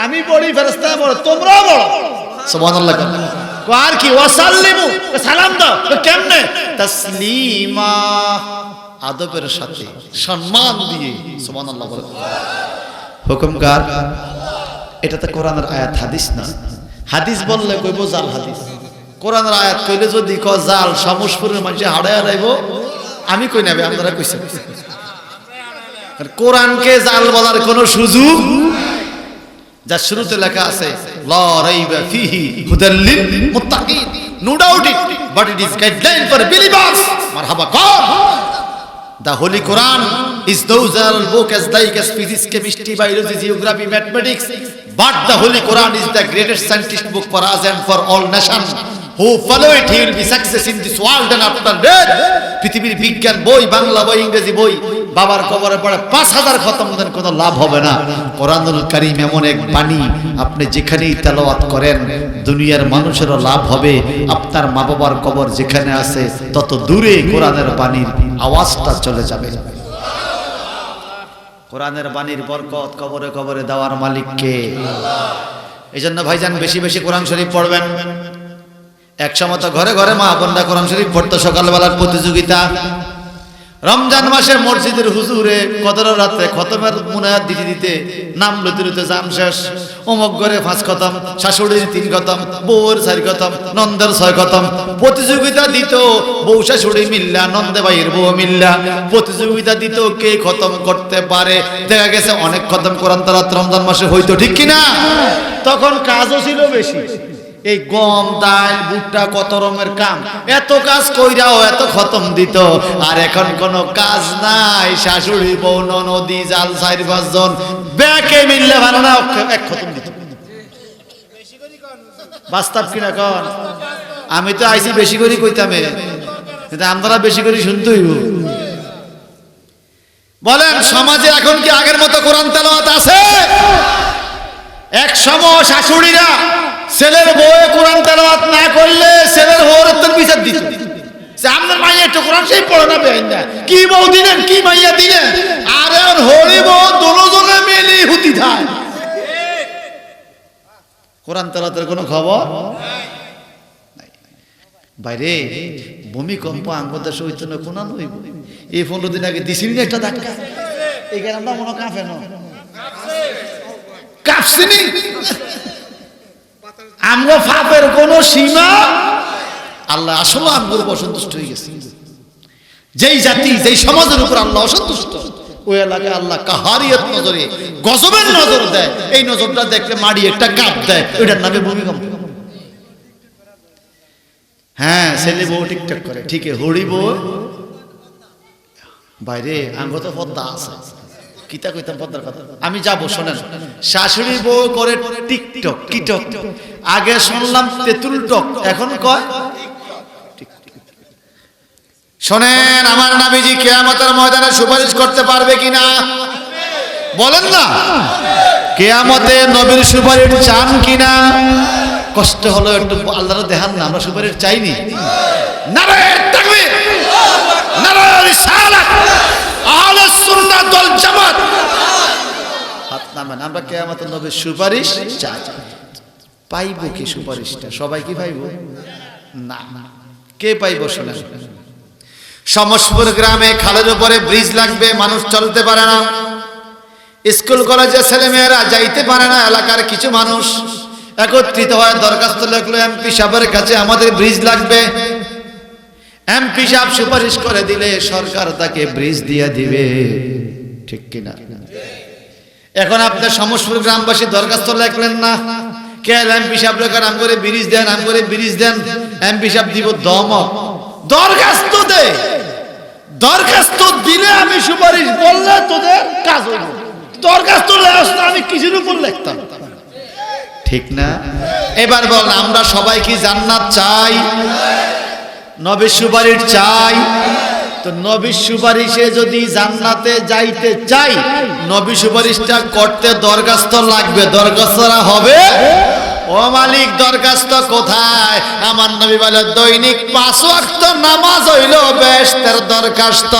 আমি পড়ি, ফেরেশতারা পড়ে, তোমরাও পড়ো। সুবহানাল্লাহ। আর কি? ওয়া সাল্লিমু, সালাম দাও। কেমনে? তাসলিমা, আদবের সাথে, সম্মান দিয়ে। সুবহানাল্লাহ বলে। হুকুম কার? এটা তো কোরআনের আয়াত, হাদিস না। হাদিস বললে কইব জাল হাদিস, কোরআনের আয়াত কইলে যদি ক জাল, শামুশপুরের মানুষ হাড়ায় হারাইব। আমি কই না, আপনারা কইছেন। কোরআনকে জাল বলার কোনো সুযোগ, যার শুরুতে লেখা আছে লা রাইবা ফিহি হুদাল লিল মুত্তাকিন, no doubt it, but it is guideline for believers. মারহাবা কর। The Holy Quran is those book as like as physics, chemistry, biology, geography, mathematics, but the Holy Quran is the greatest scientist book for us and for all nations. Who follow it, he will be success in this world and after death. পৃথিবীর বিজ্ঞান বই, বাংলা বই, ইংরেজি বই, বাবার কবরে পড়ে 5000 খতম দেন, কোনো লাভ হবে না। কোরআনুল কারীম এমন এক বাণী, আপনি যেখানেই তেলাওয়াত করেন দুনিয়ার মানুষেরও লাভ হবে। আপনার মা বাবার কবর যেখানে আছে তত দূরে কোরআনের বাণীর আওয়াজটা চলে যাবে। কোরআনের বাণীর বরকত কবরে কবরে দেওয়ার মালিক কে? আল্লাহ। এই জন্য ভাইজান বেশি বেশি কোরআন শরীফ পড়বেন। এক সময় তো ঘরে ঘরে মা বোনরা কোরআন শরীফ পড়তো, সকালবেলার প্রতিযোগিতা। রমজান মাসে মসজিদের হুজুরে কদরের রাতে খতমের মুনাজাত দিতে দিতে নাম লইতে লইতে জাম শেষ। অমুক ঘরে 5 খতম, শাশুড়ির 3 খতম, বউর 4 খতম, নন্দের 6 খতম। প্রতিযোগিতা দিত বউ শাশুড়ি মিল্লা, নন্দে ভাইয়ের বউ মিল্লা প্রতিযোগিতা দিত কে খতম করতে পারে। দেখা গেছে অনেক খতম কোরআন তারা রমজান মাসে হইতো, ঠিক কিনা? তখন কাজও ছিল বেশি। এই গম, ডাল, ভুট্টা, কত রকমের কাম, এত কাজ কইরাও এত খতম দিত। আর এখন কোন কাজ নাই, শাশুড়ি বউ ননদি জাল 4-5 জন ব্যাকে মিললে ভালো না, এক খতম দিত। বাস্তব কিনা কন? আমি তো আইসি বেশি করে কইতামে, কিন্তু আমরা বেশি করে শুনতেই। বলেন সমাজে এখন কি আগের মতো কোরআন তেলাওয়াত আছে? এক সময় শাশুড়িরা ছেলের বউয়ে কোরআন তেলাওয়াত না করলে ছেলের বউয়ের বিচার দিত। আপনার মাইয়া একটু কোরআন সেই পড়ে না, বেআইন কি বউ দিলেন, কি মাইয়া দিলেন। আর এখন হরি বউ দুজনে মিলে হুতি থাকে। কোরআন তেলাওয়াতের কোনো খবর নাই। বাইরে ভূমিকম্প আঙ্গদেশ হইতো না কোন হইব এই 15 দিন আগে দিছিনি একটা ধাক্কা এইখানে আমরা মনে কাঁপে না কাঁপছিনি আমরা ফাপের কোন সীমা আল্লাহ আসলে আমগুলো অসন্তুষ্ট হয়ে গেছে যেই জাতি যেই সমাজের উপর আল্লাহ অসন্তুষ্ট ওই এলাকায় আল্লাহ কাহারিয়ত নজরে গজবের নজর দেয় এই নজরটা দেখলে মাড়ি একটা কাঁপ দেয় ওইটার নামে ভূমিকম্প হ্যাঁ ছেলে বউ টিকটক করে ঠিক হরি বউ বাইরে আঙ্গ তো পদ্মা আছে কিতা কইতাম পদ্মার কথা আমি যাবো শোনেন শাশুড়ি বউ করে টিকটক কিটক আগে শুনলাম তেঁতুল টক এখন কয় শোনেন আমার নবীজি কিয়ামতের ময়দানে সুপারিশ করতে পারবে কিনা বলেন না কিয়ামতে নবীর সুপারিশ চান কিনা কষ্ট হলো একটু আল্লাহর দেখান না আমরা সুপারিশ চাইনি নারায়ে তাকবীর নারায়ে রিসালাত আহলুস সুন্নাত ওয়াল জামাত হাত নামান আমরা কিয়ামতে নবীর সুপারিশ চাই পাইবো কি সুপারিশটা সবাই কি পাইবো না কে পাইবো শোনেন সমসপুর গ্রামে খালের উপরে ব্রিজ লাগবে মানুষ চলতে পারে না স্কুল কলেজে ছেলেমেয়েরা যাইতে পারে না এলাকার কিছু মানুষ একত্রিত হয়ে দরখাস্ত লিখলো এমপি সাহেবের কাছে আমাদের ব্রিজ লাগবে এমপি সাহেব সুপারিশ করে দিলে সরকার তাকে ব্রিজ দিয়ে দিবে ঠিক কিনা এখন আপনি সমসপুর গ্রামবাসী দরখাস্ত লিখলেন না কে এমপি সাহেবের কাছে নাম করে ব্রিজ দেন নাম করে ব্রিজ দেন এমপি সাহেব দিব দমক দরখাস্ত দে দরখাস্ত দিলে আমি সুপারিশ বললে তোদের কাজ হইল দরখাস্ত আমি কিছুর উপর লিখতাম ঠিক না এবার বল আমরা সবাই কি জান্নাত চাই নবীর সুপারিশ চাই তো নবীর সুপারিশে যদি জান্নাতে যাইতে চাই নবী সুপারিশটা করতে দরখাস্ত লাগবে দরখাস্ত হবে ও মালিক দরখাস্ত কোথায় আমার নবী বলে দৈনিক 5 ওয়াক্ত নামাজ হইল বেহেশতের দরখাস্ত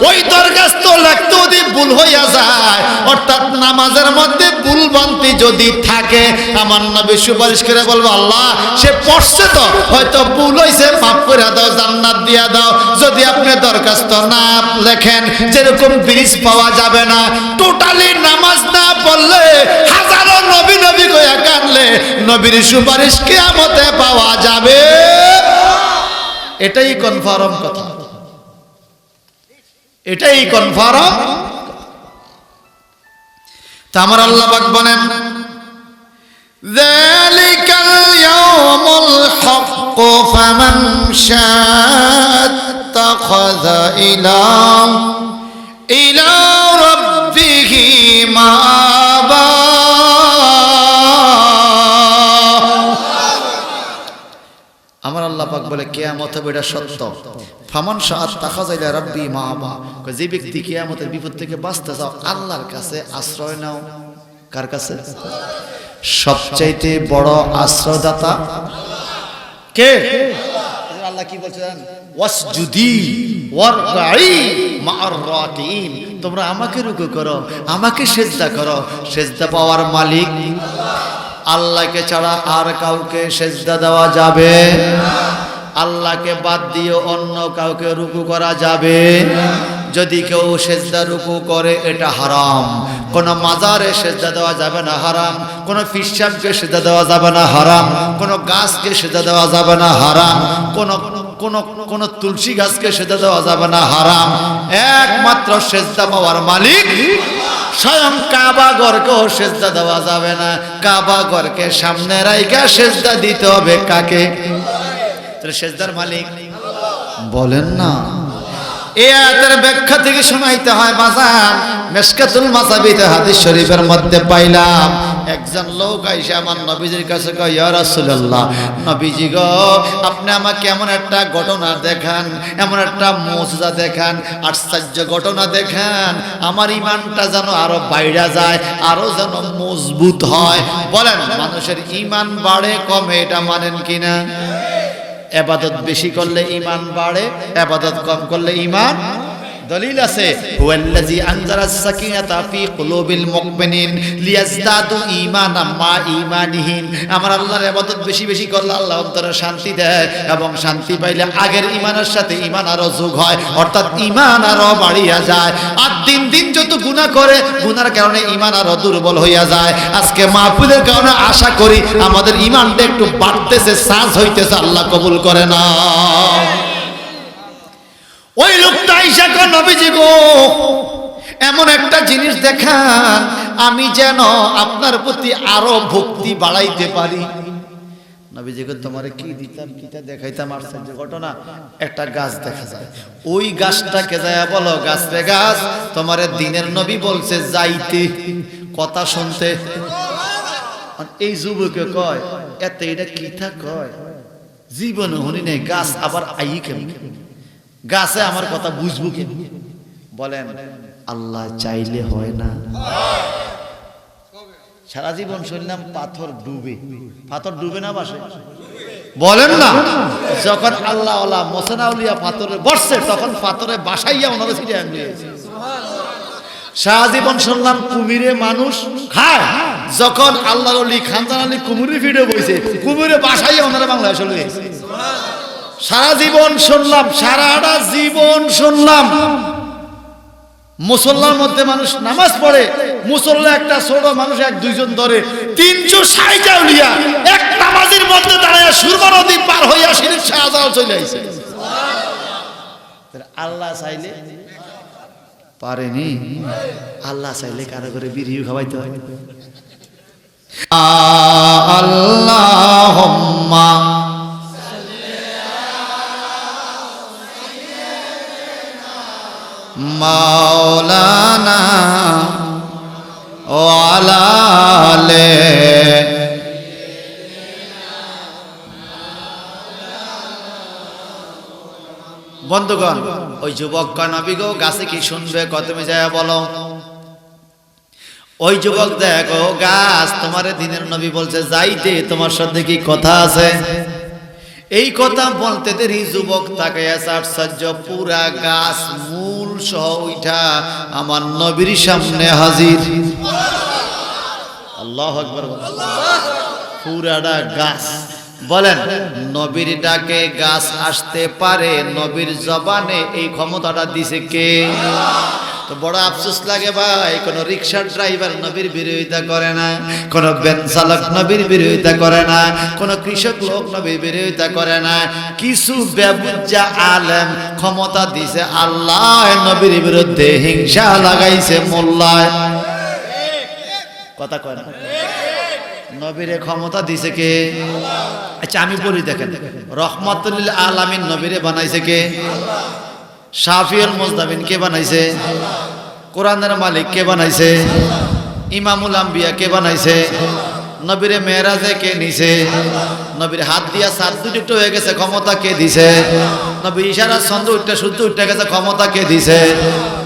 ওই দরখাস্ত লিখতে যদি ভুল হইয়া যায় অর্থাৎ নামাজের মধ্যে ভুল ভ্রান্তি যদি থাকে আমার নবী সুপারিশ করে বলবো আল্লাহ সে পড়ছে তো হয়তো ভুল হইছে মাফ করে দাও জান্নাত দিয়া দাও যদি আপনি দরখাস্ত না লেখেন যেরকম ব্রিজ পাওয়া যাবে না টোটালি নামাজ না পড়লে হাজারো নবী নবী কইয়া কানলে নবীর সুপারিশ কিয়ামতে পাওয়া যাবে এটাই কনফার্ম কথা এটাই কনফার্ম তা আমার আল্লাহ পাক বলেন যালিকাল ইয়াউমুল হক ফামান শাআত্তাখাযা ইলা রাব্বিহি মাআবা আমার আল্লাহ পাক বলে কিয়ামত হবে এটা সত্য ফামান শাআত তাখাযা ইলা রাব্বি মাআবা যে ব্যক্তি কিয়ামতের বিপদ থেকে বাঁচতে চাও আল্লাহর কাছে আশ্রয় নাও কার কাছে সবচাইতে বড় আশ্রয়দাতা কে আল্লাহ কি বলছেন ওয়াসজুদি ওয়ারকাই মা'আর রাকিন তোমরা আমাকে রুকু করো আমাকে সিজদা করো সিজদা পাওয়ার মালিক আল্লাহকে ছাড়া আর কাউকে সিজদা দেওয়া যাবে আল্লাহকে বাদ দিয়ে অন্য কাউকে রুকু করা যাবে যদি কেউ সিজদা রুকু করে এটা হারাম কোন মাজারে সিজদা দেওয়া যাবে না হারাম কোন ফিসাবকে সিজদা দেওয়া যাবে না হারাম কোন গাছকে সিজদা দেওয়া যাবে না হারাম কোন তুলসী গাছকে সিজদা দেওয়া যাবে না হারাম একমাত্র সিজদা পাওয়ার মালিক স্বয়ং কাবা ঘরকেও সিজদা দেওয়া যাবে না কাবা ঘরকে সামনে রাইখা সিজদা দিতে হবে কাকে তাহলে সিজদার মালিক বলেন না এই আয়াতের ব্যাখ্যা থেকে শোনাইতে হয় বাজার মিশকাতুল মাসাবিতে হাদিস শরীফের মধ্যে পাইলাম একজন লোক আইসা আমার নবীজির কাছে কয় ইয়া রাসূলুল্লাহ নবীজি গো আপনি আমাকে এমন একটা ঘটনা দেখান এমন একটা মুজিজা দেখান আশ্চর্য ঘটনা দেখান আমার ঈমানটা যেন আরো বাইরে যায় আরো যেন মজবুত হয় বলেন মানুষের ঈমান বাড়ে কমে এটা মানেন কিনা ইবাদত বেশি করলে ঈমান বাড়ে ইবাদত কম করলে ঈমান দলিল আছে, হুয়াল্লাযী আনজালাস সাকিনাতা ফি কুলুবিল মুমিনিন লিয়াজদাদু ঈমানাম মা ঈমানিহিম। আমার আল্লাহর ইবাদত বেশি বেশি করলে আল্লাহ অন্তরে শান্তি দেয়, এবং শান্তি পাইলে আগের ঈমানের সাথে ঈমান আরো যোগ হয়, অর্থাৎ ঈমান আরো বাড়িয়া যায়। আর দিন দিন যত গুনাহ করে, গুনার কারণে ঈমান আরো দুর্বল হইয়া যায়। আজকে মাহফিলের কারণে আশা করি আমাদের ঈমানটা একটু বাড়তেছে, সাজ হইতেছে, আল্লাহ কবুল করে না। ওই লোকটা আইসা কয়, নবীজি গো, এমন একটা জিনিস দেখান আমি যেন আপনার প্রতি আরো ভক্তি বাড়াইতে পারি। নবীজি গো, তোমারে কি দিতাম, কিটা দেখাইতাম? আশ্চর্য ঘটনা, একটা গাছ দেখা যায়, ওই গাছটাকে যায় বলো, গাছ রে গাছ, তোমারে দিনের নবী বলছে যাইতে, কথা শুনতে। এই যুবকে কয়, এত এটা কিটা কয়, জীবনে শুনি নাই, গাছ আবার আই কেন, গাছে আমার কথা বুঝবো কি? বলেন, আল্লাহ চাইলে হয় না। সারা জীবন শুনলাম পাথর ডুবে, পাথর ডুবে না বাসে, বলেন না? যখন আল্লাহ ওয়ালা মোসেনাউলিয়া পাথরে বসছে, তখন পাথরে বাসাইয়া ওনারা ছিটে আনলিয়েছে। সারা জীবন শুনলাম কুমিরে মানুষ খায়, যখন আল্লাহর ওলি খানজান আলী কুমিরে ফিরে বইছে, কুমিরে বাসাইয়া ওনারা বাংলাদেশে লইছে। সারা জীবন শুনলাম, সারাটা জীবন শুনলাম মুসল্লার মধ্যে মানুষ নামাজ পড়ে, মুসল্লা একটা ছোট মানুষ এক দুইজন ধরে 360 আউলিয়া এক নামাজের মধ্যে দাঁড়ায় সুরমা নদী পার হইয়া শিরিক শাহজালাল চলে আইছে। আল্লাহ চাইলে পারেনি, আল্লাহ চাইলে কারো করে বিড়িও খাওয়াইতে হয়। আল্লাহুম্মা মাওলানা ওয়ালা আলে বন্ধুগণ, ওই যুবক কয়, নবী গো, গাছে কি শুনবে? তুমি যায় বলো। ওই যুবক, দেখো গাছ, তোমারে দিনের নবী বলছে যাইতে, তোমার সাথে কি কথা আছে? এই কথা বলতে দেরি যুবক তাকে আশ্চর্য, পুরা গাছ মূল সহ উঠা আমার নবীর সামনে হাজির। আল্লাহু আকবার। পুরাটা গাছ। বলেন, নবীর ডাকে গাছ আসতে পারে, নবীর জবানে এই ক্ষমতাটা দিছে কে? তো বড় আফসোস লাগে ভাই, কোন রিকশার ড্রাইভার নবীর বিরোধিতা করে না, কোন ভ্যান চালক নবীর বিরোধিতা করে না, কোন কৃষক লোক নবীর বিরোধিতা করে না। কিছু বেবুজ্জা আলেম ক্ষমতা দিছে আল্লাহ, নবীর বিরুদ্ধে হিংসা লাগাইছে মোল্লায়। কথা কয় না? নবীরে ক্ষমতা দিছে কে? আচ্ছা আমি বলি, দেখেন, রহমাতুল আলামিন নবীরে বানাইছে কে? শাফিউল মুজদাবিন কে বানাইছে? কোরআনের মালিক কে বানাইছে? ইমামুল আম্বিয়া কে বানাইছে? নবীরে মেরাজে কে নিছে? নবীর হাত দিয়া সাত দুটো হয়ে গেছে, ক্ষমতা কে দিছে? নবীর ইশারা ছন্দ উঠতে শুদ্ধ উঠতে গেছে, ক্ষমতা কে দিছে?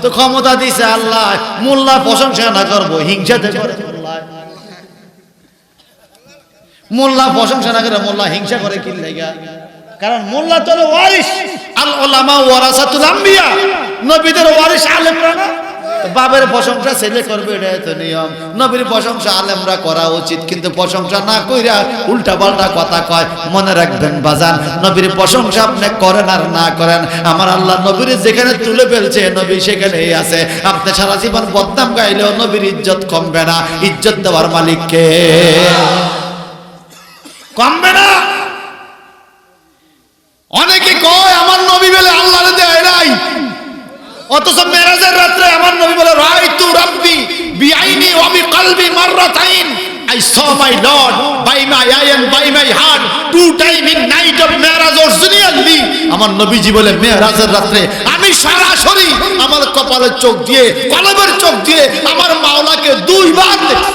তো ক্ষমতা দিছে আল্লাহ। মোল্লা প্রশংসা না করবো, হিংসাতে করে। মোল্লা প্রশংসা না করে, মোল্লা হিংসা করে কি লাগা? কারণ মোল্লা তো ওয়ারিস, আল উলামা ওয়ারাসাতুল আম্বিয়া, নবীদের ওয়ারিস আলেমরা না। বাবার প্রশংসা ছেলে করবে, এটাই তো নিয়ম। নবীর প্রশংসা আলেমরা করা উচিত, কিন্তু প্রশংসা না কইরা উল্টা পাল্টা কথা কয়। মনে রাখবেন বাজান, নবীর প্রশংসা আপনি করেন আর না করেন, আমার আল্লাহ নবীর যেখানে তুলে ফেলছে নবী সেখানেই আছে। আপনি সারা জীবন বদনাম গাইলেও নবীর ইজ্জত কমবে না। ইজ্জত দেওয়ার মালিক কে? কমবে না। অনেকে কয় আমার নবী বলে আল্লাহরে দেয় নাই, অথচ মেরাজের রাতে আমার নবী বলে রাইতু রাব্বি বিআইনি ওয়া বিকলবি মাররাতাইন, I saw my Lord by my eye and by my heart 2 times in night of Mi'raj originally। আমার নবীজি বলে মেরাজের রাতে আমি সরাসরি আমার কপালের চোখ দিয়ে, কলবের চোখ দিয়ে আমার মাওলাকে 2 বার দেখছি।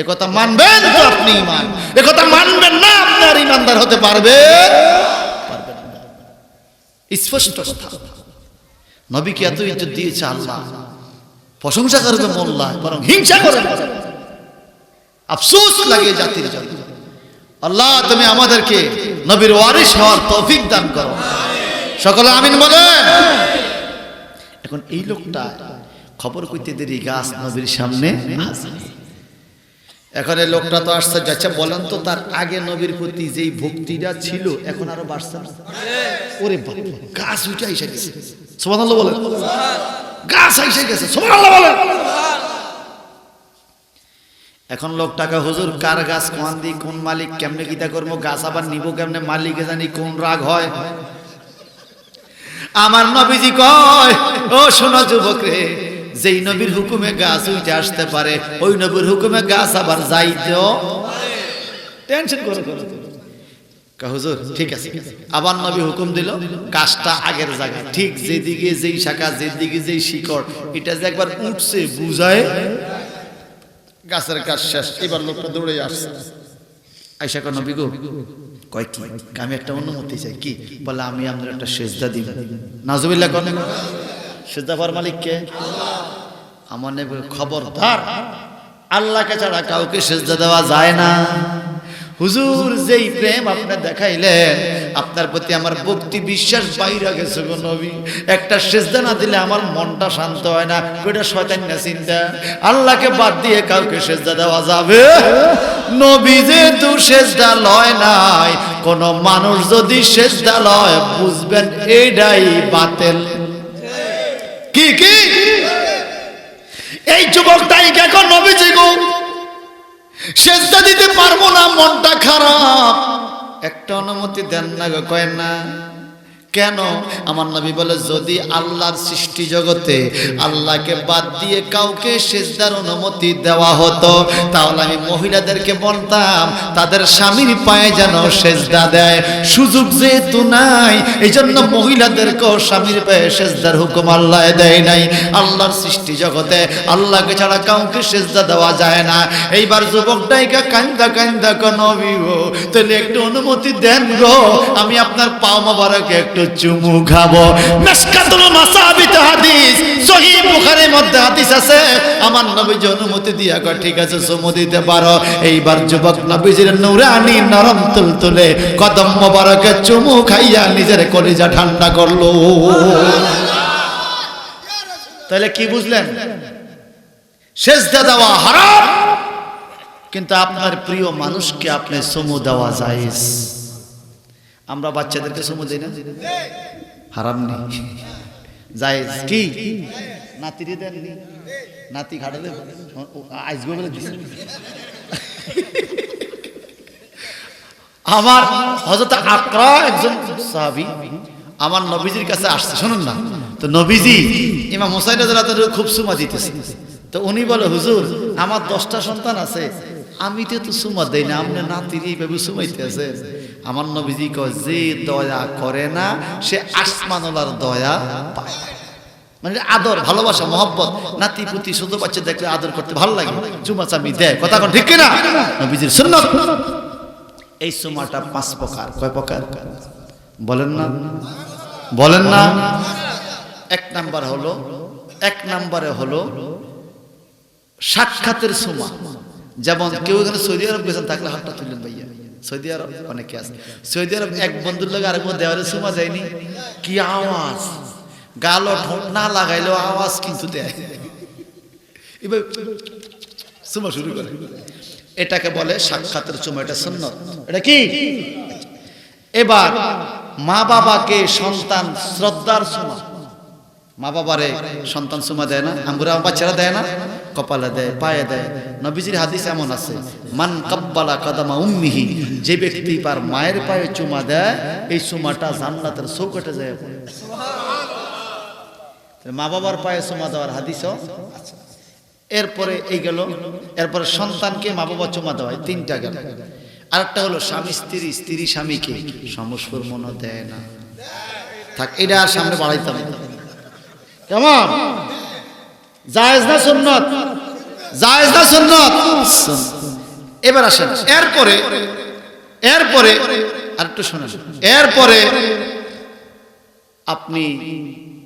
একথা মানবেন তো আপনি ঈমান, একথা মানবেন না আপনি আর ঈমানদার হতে পারবেন? স্পষ্ট কথা। নবীকে এত ইজ্জত দিয়েছে আল্লাহ, প্রশংসা করে তো মোল্লা, বরং হিংসা করে। আফসোস লাগে জাতির জন্য। আল্লাহ তুমি আমাদেরকে নবীর ওয়ারিস হওয়ার তৌফিক দান করো। সকলে আমিন বলেন। এখন এই লোকটা খবর কইতে দেরি গাছ নবীর সামনে হাজির। এখন এই লোকটা তো আসছে, আচ্ছা বলেন তো তার আগে নবীর প্রতি যেই ভক্তিটা ছিল এখন আরো বাড়ছে না? ওরে বাবা, গাছ উঠে এসে গেছে, সুবহানাল্লাহ বলেন। গাছ এসে গেছে, সুবহানাল্লাহ বলেন। এখন লোকটাকে হুজুর কার গাছ, কোন দি, কোন মালিক, কেমনে কিতা করবো, গাছ আবার নিব কেমনে, মালিকে জানি কোন রাগ হয়। আমার নবীজি কয়, ও শোনো যুবক রে, যেই নবীর হুকুমে গাছ উঠে আসতে পারে ওই নবীর হুকুমে গাছ আবার যাইতেও টেনশন করে হুজুর ঠিক আছে। আবার নবী হুকুম দিল, গাছটা আগের জায়গায় ঠিক যেদিকে যেই শাখা, যেদিকে যেই শিকড়, এটা যে একবার উঠছে বুঝায় গাছের কাজ শেষ। এবার লোকটা দৌড়ে আসছে, আইসা কয় নবী গো, কয় কি, আমি একটা অনুমতি চাই। কি বলে, আমি আপনার একটা সেজদা দিব। নাউজুবিল্লাহ কোন সেজদা পাওয়ার মালিক কে? আমার নবী খবরদার, আল্লাহকে ছাড়া কাউকে সেজদা দেওয়া যায় না। হুজুর যেই প্রেম আপনি দেখাইলেন, আপনার প্রতি আমার ভক্তি বিশ্বাস বাইরে গেছে গো নবী। একটা সেজদা না দিলে আমার মনটা শান্ত হয় না। ওইটা শয়তান না চিন্তা, আল্লাহকে বাদ দিয়ে কাউকে সেজদা দেওয়া যাবে? নবী যেহেতু সেজদা লয় নাই, কোন মানুষ যদি সেজদা লয় বুঝবেন এইটাই বাতিল। কি কি এই যুবকটাই এখন নবীজি গো সেজদা দিতে পারবো না, মনটা খারাপ, একটা অনুমতি দেন না গো। কয় না কেন? আমার নবী বলে, যদি আল্লাহর সৃষ্টি জগতে আল্লাহকে বাদ দিয়ে কাউকে সেজদার অনুমতি দেওয়া হতো, তাহলে আমি মহিলাদেরকে বলতাম তাদের স্বামীর পায়ে যেন সেজদা দেয়। সুযোগ যেহেতু নাই, এই জন্য মহিলাদেরকেও স্বামীর পায়ে সেজদার হুকুম আল্লাহ দেয় নাই। আল্লাহর সৃষ্টি জগতে আল্লাহকে ছাড়া কাউকে সেজদা দেওয়া যায় না। এইবার যুবকটাইকে কান্দা কান্দা নবী গো, তাহলে একটু অনুমতি দেন গো, আমি আপনার পা মোবারকে একটু চুমু খাবো। মিশকাতুল মাসাবিত হাদিস, সহিহ বুখারীর মধ্যে হাদিস আছে, আমার নবীজি অনুমতি দিয়া কয় ঠিক আছে চুমু দিতে পারো। এইবার যুবক নবীজির নূরানি নরম তুলতুলে কদম মোবারকে চুমু খাইয়া নিজের কলিজা ঠান্ডা করলো। তাহলে কি বুঝলেন? সেজদা দেওয়া হারাম, কিন্তু আপনার প্রিয় মানুষকে আপনি চুমু দেওয়া জায়েজ। আমরা বাচ্চাদেরকে চুমু দিই না? হারাম নেই, জায়েজ। কি নাতিরে দেন, নাতি ঘাটে দেব আইসগো বলে দিছে। আমার হযরত আকরা একজন সাহাবী আমার নবীজির কাছে আসছে, শুনুন না। তো নবীজি ইমাম হুসাইন রাদিয়াল্লাহু আনহু খুব চুমা দিতেছে। তো উনি বলে, হুজুর আমার 10টা সন্তান আছে, আমি তো চুমা দেই না, আপনি নাতির এইভাবে চুমাইতে আছে। আমার নবীজি কয়, যে দয়া করে না সে আসমানওয়ালার দয়া পায়। মানে আদর, ভালোবাসা, মহব্বত, নাতি পুতি ছোট বাচ্চা দেখলে আদর করতে ভালো লাগে, চুমা চামি দেয়। কথা কোন ঠিক কিনা? নবীজির সুন্নাত। এই চুমাটা 5 প্রকার। কয় প্রকার বলেন না? বলেন না। এক নম্বরে হলো সাক্ষাতের চুমা। যেমন কেউ এখানে সৌদি আরব গেছেন থাকলে হাতটা তুললেন ভাইয়া। সৌদি আরব অনেকে আছে, সৌদি আরব এক বন্ধুর লোক আরেক দেওয়ালে চুমা যায়নি, কি আওয়াজ, গালো ঠোঁট না লাগাইলেও আওয়াজ কিন্তু দেয়, এবার চুমা শুরু করে। এটাকে বলে সাক্ষাতের চুমা, এটা সুন্নাত। এটা কি? এবার মা বাবাকে সন্তান শ্রদ্ধার চুমা। মা বাবারে সন্তান চুমা দেয় না? আমরা বাচ্চারা দেয় না? কপালে দেয়, পায়ে দেয়। নবীজির হাদিস এমন আছে, মান কাব্বালা কাদামা উম্মিহি, যে ব্যক্তি তার মায়ের পায়ে চুমা দেয় এই চুমাটা জান্নাতের চৌকাঠে যায়। মা বাবার পায়ে চুমা দেওয়ার হাদিসও আছে। এরপরে এই গেল, এরপরে সন্তানকে মা বাবা চুমা দেওয়া, 3টা গেল। আরেকটা হলো স্বামী স্ত্রী, স্ত্রী স্বামীকে সমস্পর্শন দেয় না। থাক, এটা আর সামনে বাড়াইতে হবে। কেমন? জায়েজ না সুন্নাত? জায়েজ না সুন্নাত? এবার আসেন, এরপরে আরেকটু শোনেন। এরপরে আপনি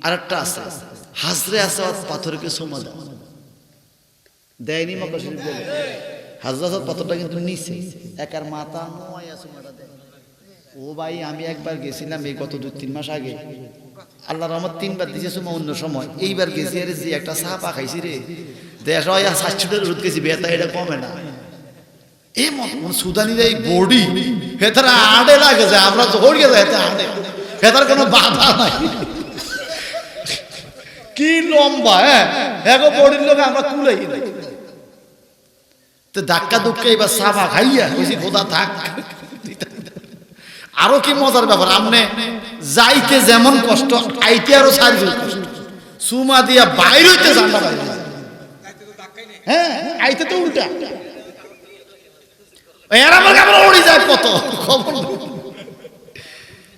আরেকটা আছে, হাজরে আসওয়াদ পাথরকে চুমা দেয়নি মক্কা শরীফ বলে। হাজরে আসওয়াদ পাথরটা কিন্তু নিচে, একার মাথা নোয়া চুমাটা দেয়। ও ভাই আমি একবার গেছিলাম এই গত 2-3 মাস আগে, আল্লাহ রহমত 3বার দিয়েছে সুমা অন্য সময়, এইবার গেছি আরে যে একটা চা পা খাইছি রে, দেশ হয় 60 রোদ গেছি বেতা এটা কমে না। এই সুদানিরা এই বডি হেতারা আড়ে লাগে যায়, আমরা তো হয়ে গেছে হেতা আড়ে, হেতার কোনো বাধা নাই, কি লম্বা হ্যাঁ বডির লোক আমরা কুলাই তো ধাক্কা ধুক্কা এবার সাফা খাইয়া বুঝি খোদা থাক। আরো কি মজার ব্যাপার, আমনে যাইতে যেমন কষ্ট আইতে আরো সারি কষ্ট, সুমা দিয়া বাইরে হইতে জানা বাইরে, হ্যাঁ আইতে তো উল্টা, এর আমার কেমন উড়ি যায় কত খবর।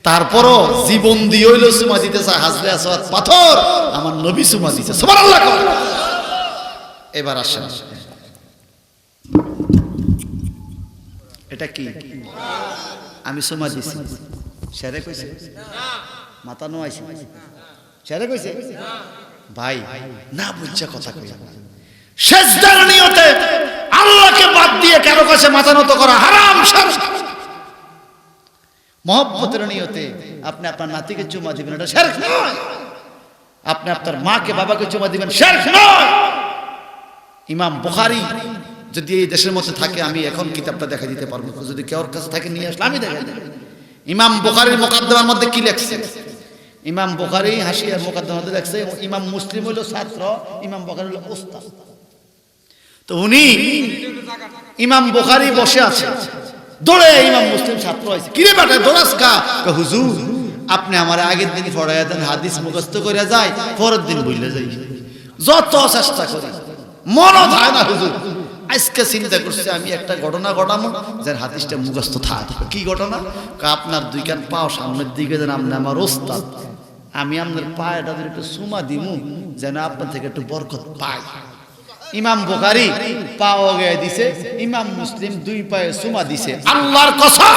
তারপরও জীবন দিয়ে হইলো সুমা দিতে চায়, হাজরে আসওয়াদ পাথর আমার নবী সুমা দিতে, সুবহানাল্লাহ। এবার আসেন, এটা কি আমি সুমা দিছি সেরে কইছে মাথা নোয়াইছে সেরে কইছে ভাই না বুঝছে কথা কই, সেজদার নিয়তে আল্লাহকে বাদ দিয়ে কারো কাছে মাথা নত করা হারাম। মহব্বতের নিয়তে আপনি আপনার নাতিকে চুমা দিবেন, এটা শিরক নয়। আপনি আপনার মাকে বাবাকে চুমা দিবেন, শিরক নয়। ইমাম বুখারী যদি এই দেশের মধ্যে থাকে, আমি এখন কিতাবটা দেখা দিতে পারবো, যদি কেউ কাছে থাকে নিয়ে আসলে আমি দেখাই দেব। ইমাম বুখারীর মুকাদ্দমার মধ্যে কি লেখছে, ইমাম বুখারী হাসিয়ার মুকাদ্দমার মধ্যে লেখছে ইমাম মুসলিম হলো ছাত্র, ইমাম বুখারী হলো উস্তাদ। তো উনি ইমাম বুখারী বসে আছে, দৌড়ে ইমাম মুসলিম ছাত্র হয়েছে, কিরে বেটা দৌড়াস কা? হুজুর আপনি আমার আগের দিন পড়াইয়া দেন, হাদিস মুখস্থ করে যায়, পরের দিন ভুলে যাই, যত চেষ্টা করি মনও থাকে না হুজুর। আজকে চিন্তা করছে আমি একটা ঘটনা ঘটাবো যার হাদিসটা মুখস্থ থাকে। কি ঘটনা? আপনার 2 কান পাও সামনের দিকে যেন আপনি আমার ওস্তাদ, আমি আপনার পায়েটা একটু সুমা দিমু যেন আপনার থেকে একটু বরকত পাই। ইমাম বুখারী পাও গায়ে দিছে, ইমাম মুসলিম 2 পায়ে সুমা দিছে, আল্লাহর কসম।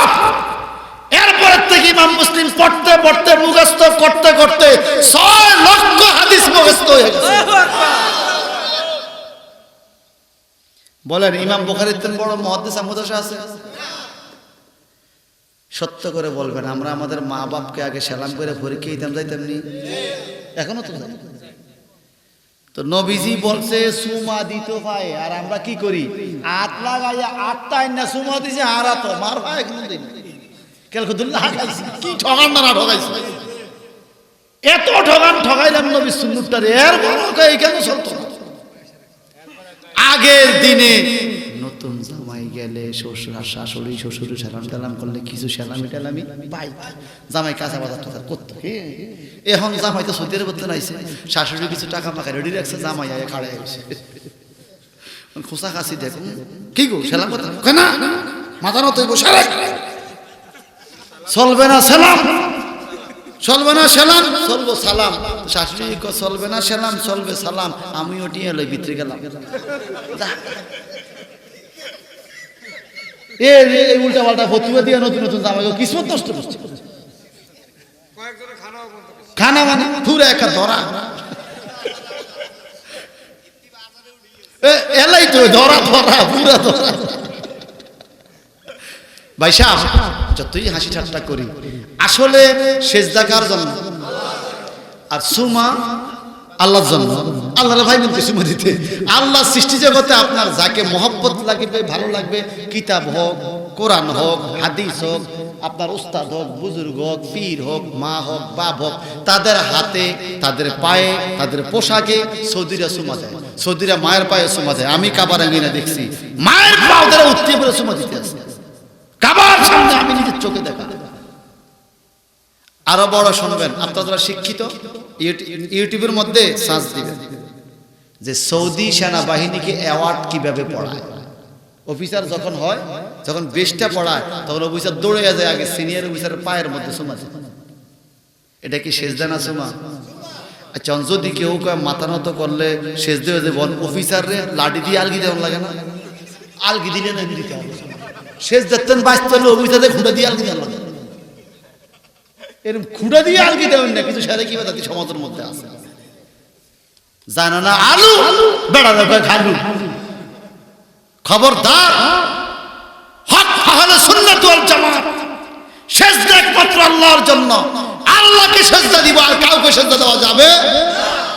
এরপর থেকে ইমাম মুসলিম পড়তে পড়তে মুখস্থ করতে করতে 6 লক্ষ হাদিস মুখস্থ হয়ে গেছে। বলেন ইমাম বুখারীর থেকে বড় মুহাদ্দিস আমুদাসা আছে? সত্য করে বলবেন, আমরা আমাদের মা বাপকে আগে সালাম করে পরীক্ষা দিতাম, যাইতাম নি? এখনো তো যাই। তো নবীজি বলছে সুমা দিতে পায়, আর আমরা কি করি? হাত লাগাইয়া আটটাই না সুমা দিছে, হারা তো মার ভাই এখন দিন কেলকুদুল্লাহ খাইছি, কি ঠগান না ঠগাইছি, এত ঠগান ঠগাইলাম নবী সুন্নতটার, এর বড় এই কেন চলতো না? আগের দিনে নতুন জামাই গেলে শ্বশুর আর শাশুড়ি শ্বশুর সালাম টালাম করলে কিছু সালামি টালামি পাই, জামাই কাঁচা বাজার টাজার করতো। এখন জামাই তো সৌদির করতে নাইছে, শাশুড়ি কিছু টাকা মাখা রেডি রাখছে, জামাই আয় খাড়াই হয়েছে, খোসা খাসি দেখুন কি গো সালাম করতে না, মাথা নত চলবে না সালাম, চলবে না সালাম, চলবো সালাম। শাশুড়ি চলবে না সালাম, চলবে সালাম। আমি ওটি এলো ভিতরে গেলাম, এই উল্টা পাল্টা ফতুয়া দিয়ে নতুন নতুন জামাইকে কিসমত নষ্ট করছে। খানা মানে পুরো একটা ধরা, এলাই তো ধরা ধরা পুরা ধরা। ভাই সাহেব যতই হাসি ঠাট্টা করি, আসলে সেজদা কার জন্য? আর সুমা আল্লাহর জন্য। আল্লাহর ভাই বলতে সুমা দিতে, আল্লাহ সৃষ্টি জগতে আপনার যাকে মহব্বত লাগবে, ভালো লাগবে, কিতাব হোক, কোরআন হোক, হাদিস হোক, আপনার উস্তাদ হোক, বুজুর্গ হোক, পীর হোক, মা হোক, বাপ হোক, তাদের হাতে, তাদের পায়ে, তাদের পোশাকে সৌদিরা সুমা দেয়। সৌদিরা মায়ের পায়ে সুমা দেয়। আমি কাবার আঙ্গিনা দেখছি মায়ের পাও দ্বারা উঠতে পড়ে সুমা দিতে আছে, কাবার সামনে আমি নিজের চোখে দেখা। আরো বড় শুনবেন, আপনারা যারা শিক্ষিত ইউটিউবের মধ্যে সার্চ দিবেন যে সৌদি সেনাবাহিনীকে অ্যাওয়ার্ড কিভাবে পড়ায়। অফিসার যখন হয়, যখন বেশটা পড়ায়, তখন অফিসার দৌড়ে যায় আগে সিনিয়র অফিসারের পায়ের মধ্যে সুমা দেয়। এটা কি সেজদা না সুমা? আচ্ছা যদি কেউ মাথা নত করলে সেজদা হয়ে যাবে, অফিসারে লাঠি দিয়ে আলগি দেওয়ার লাগে না? আলগি দিলে না দিতে হবে, শেষ দেখতেন বাঁচতে হলে অফিসারে খুঁড়া দিয়ে আলগি দেওয়ার লাগে। এরকম খুঁড়া দিয়ে আলগি দেবেন না, কিছু সারে কি জাতি সমাজের মধ্যে আছে, জানা না আলু বেড়া দেবে খালু। খবরদার, হক আহলে সুন্নাত ওয়াল জামাত সেজদা একমাত্র আল্লাহর জন্য। আল্লাহকে সেজদা দিব, আর কাউকে সেজদা দেওয়া যাবে।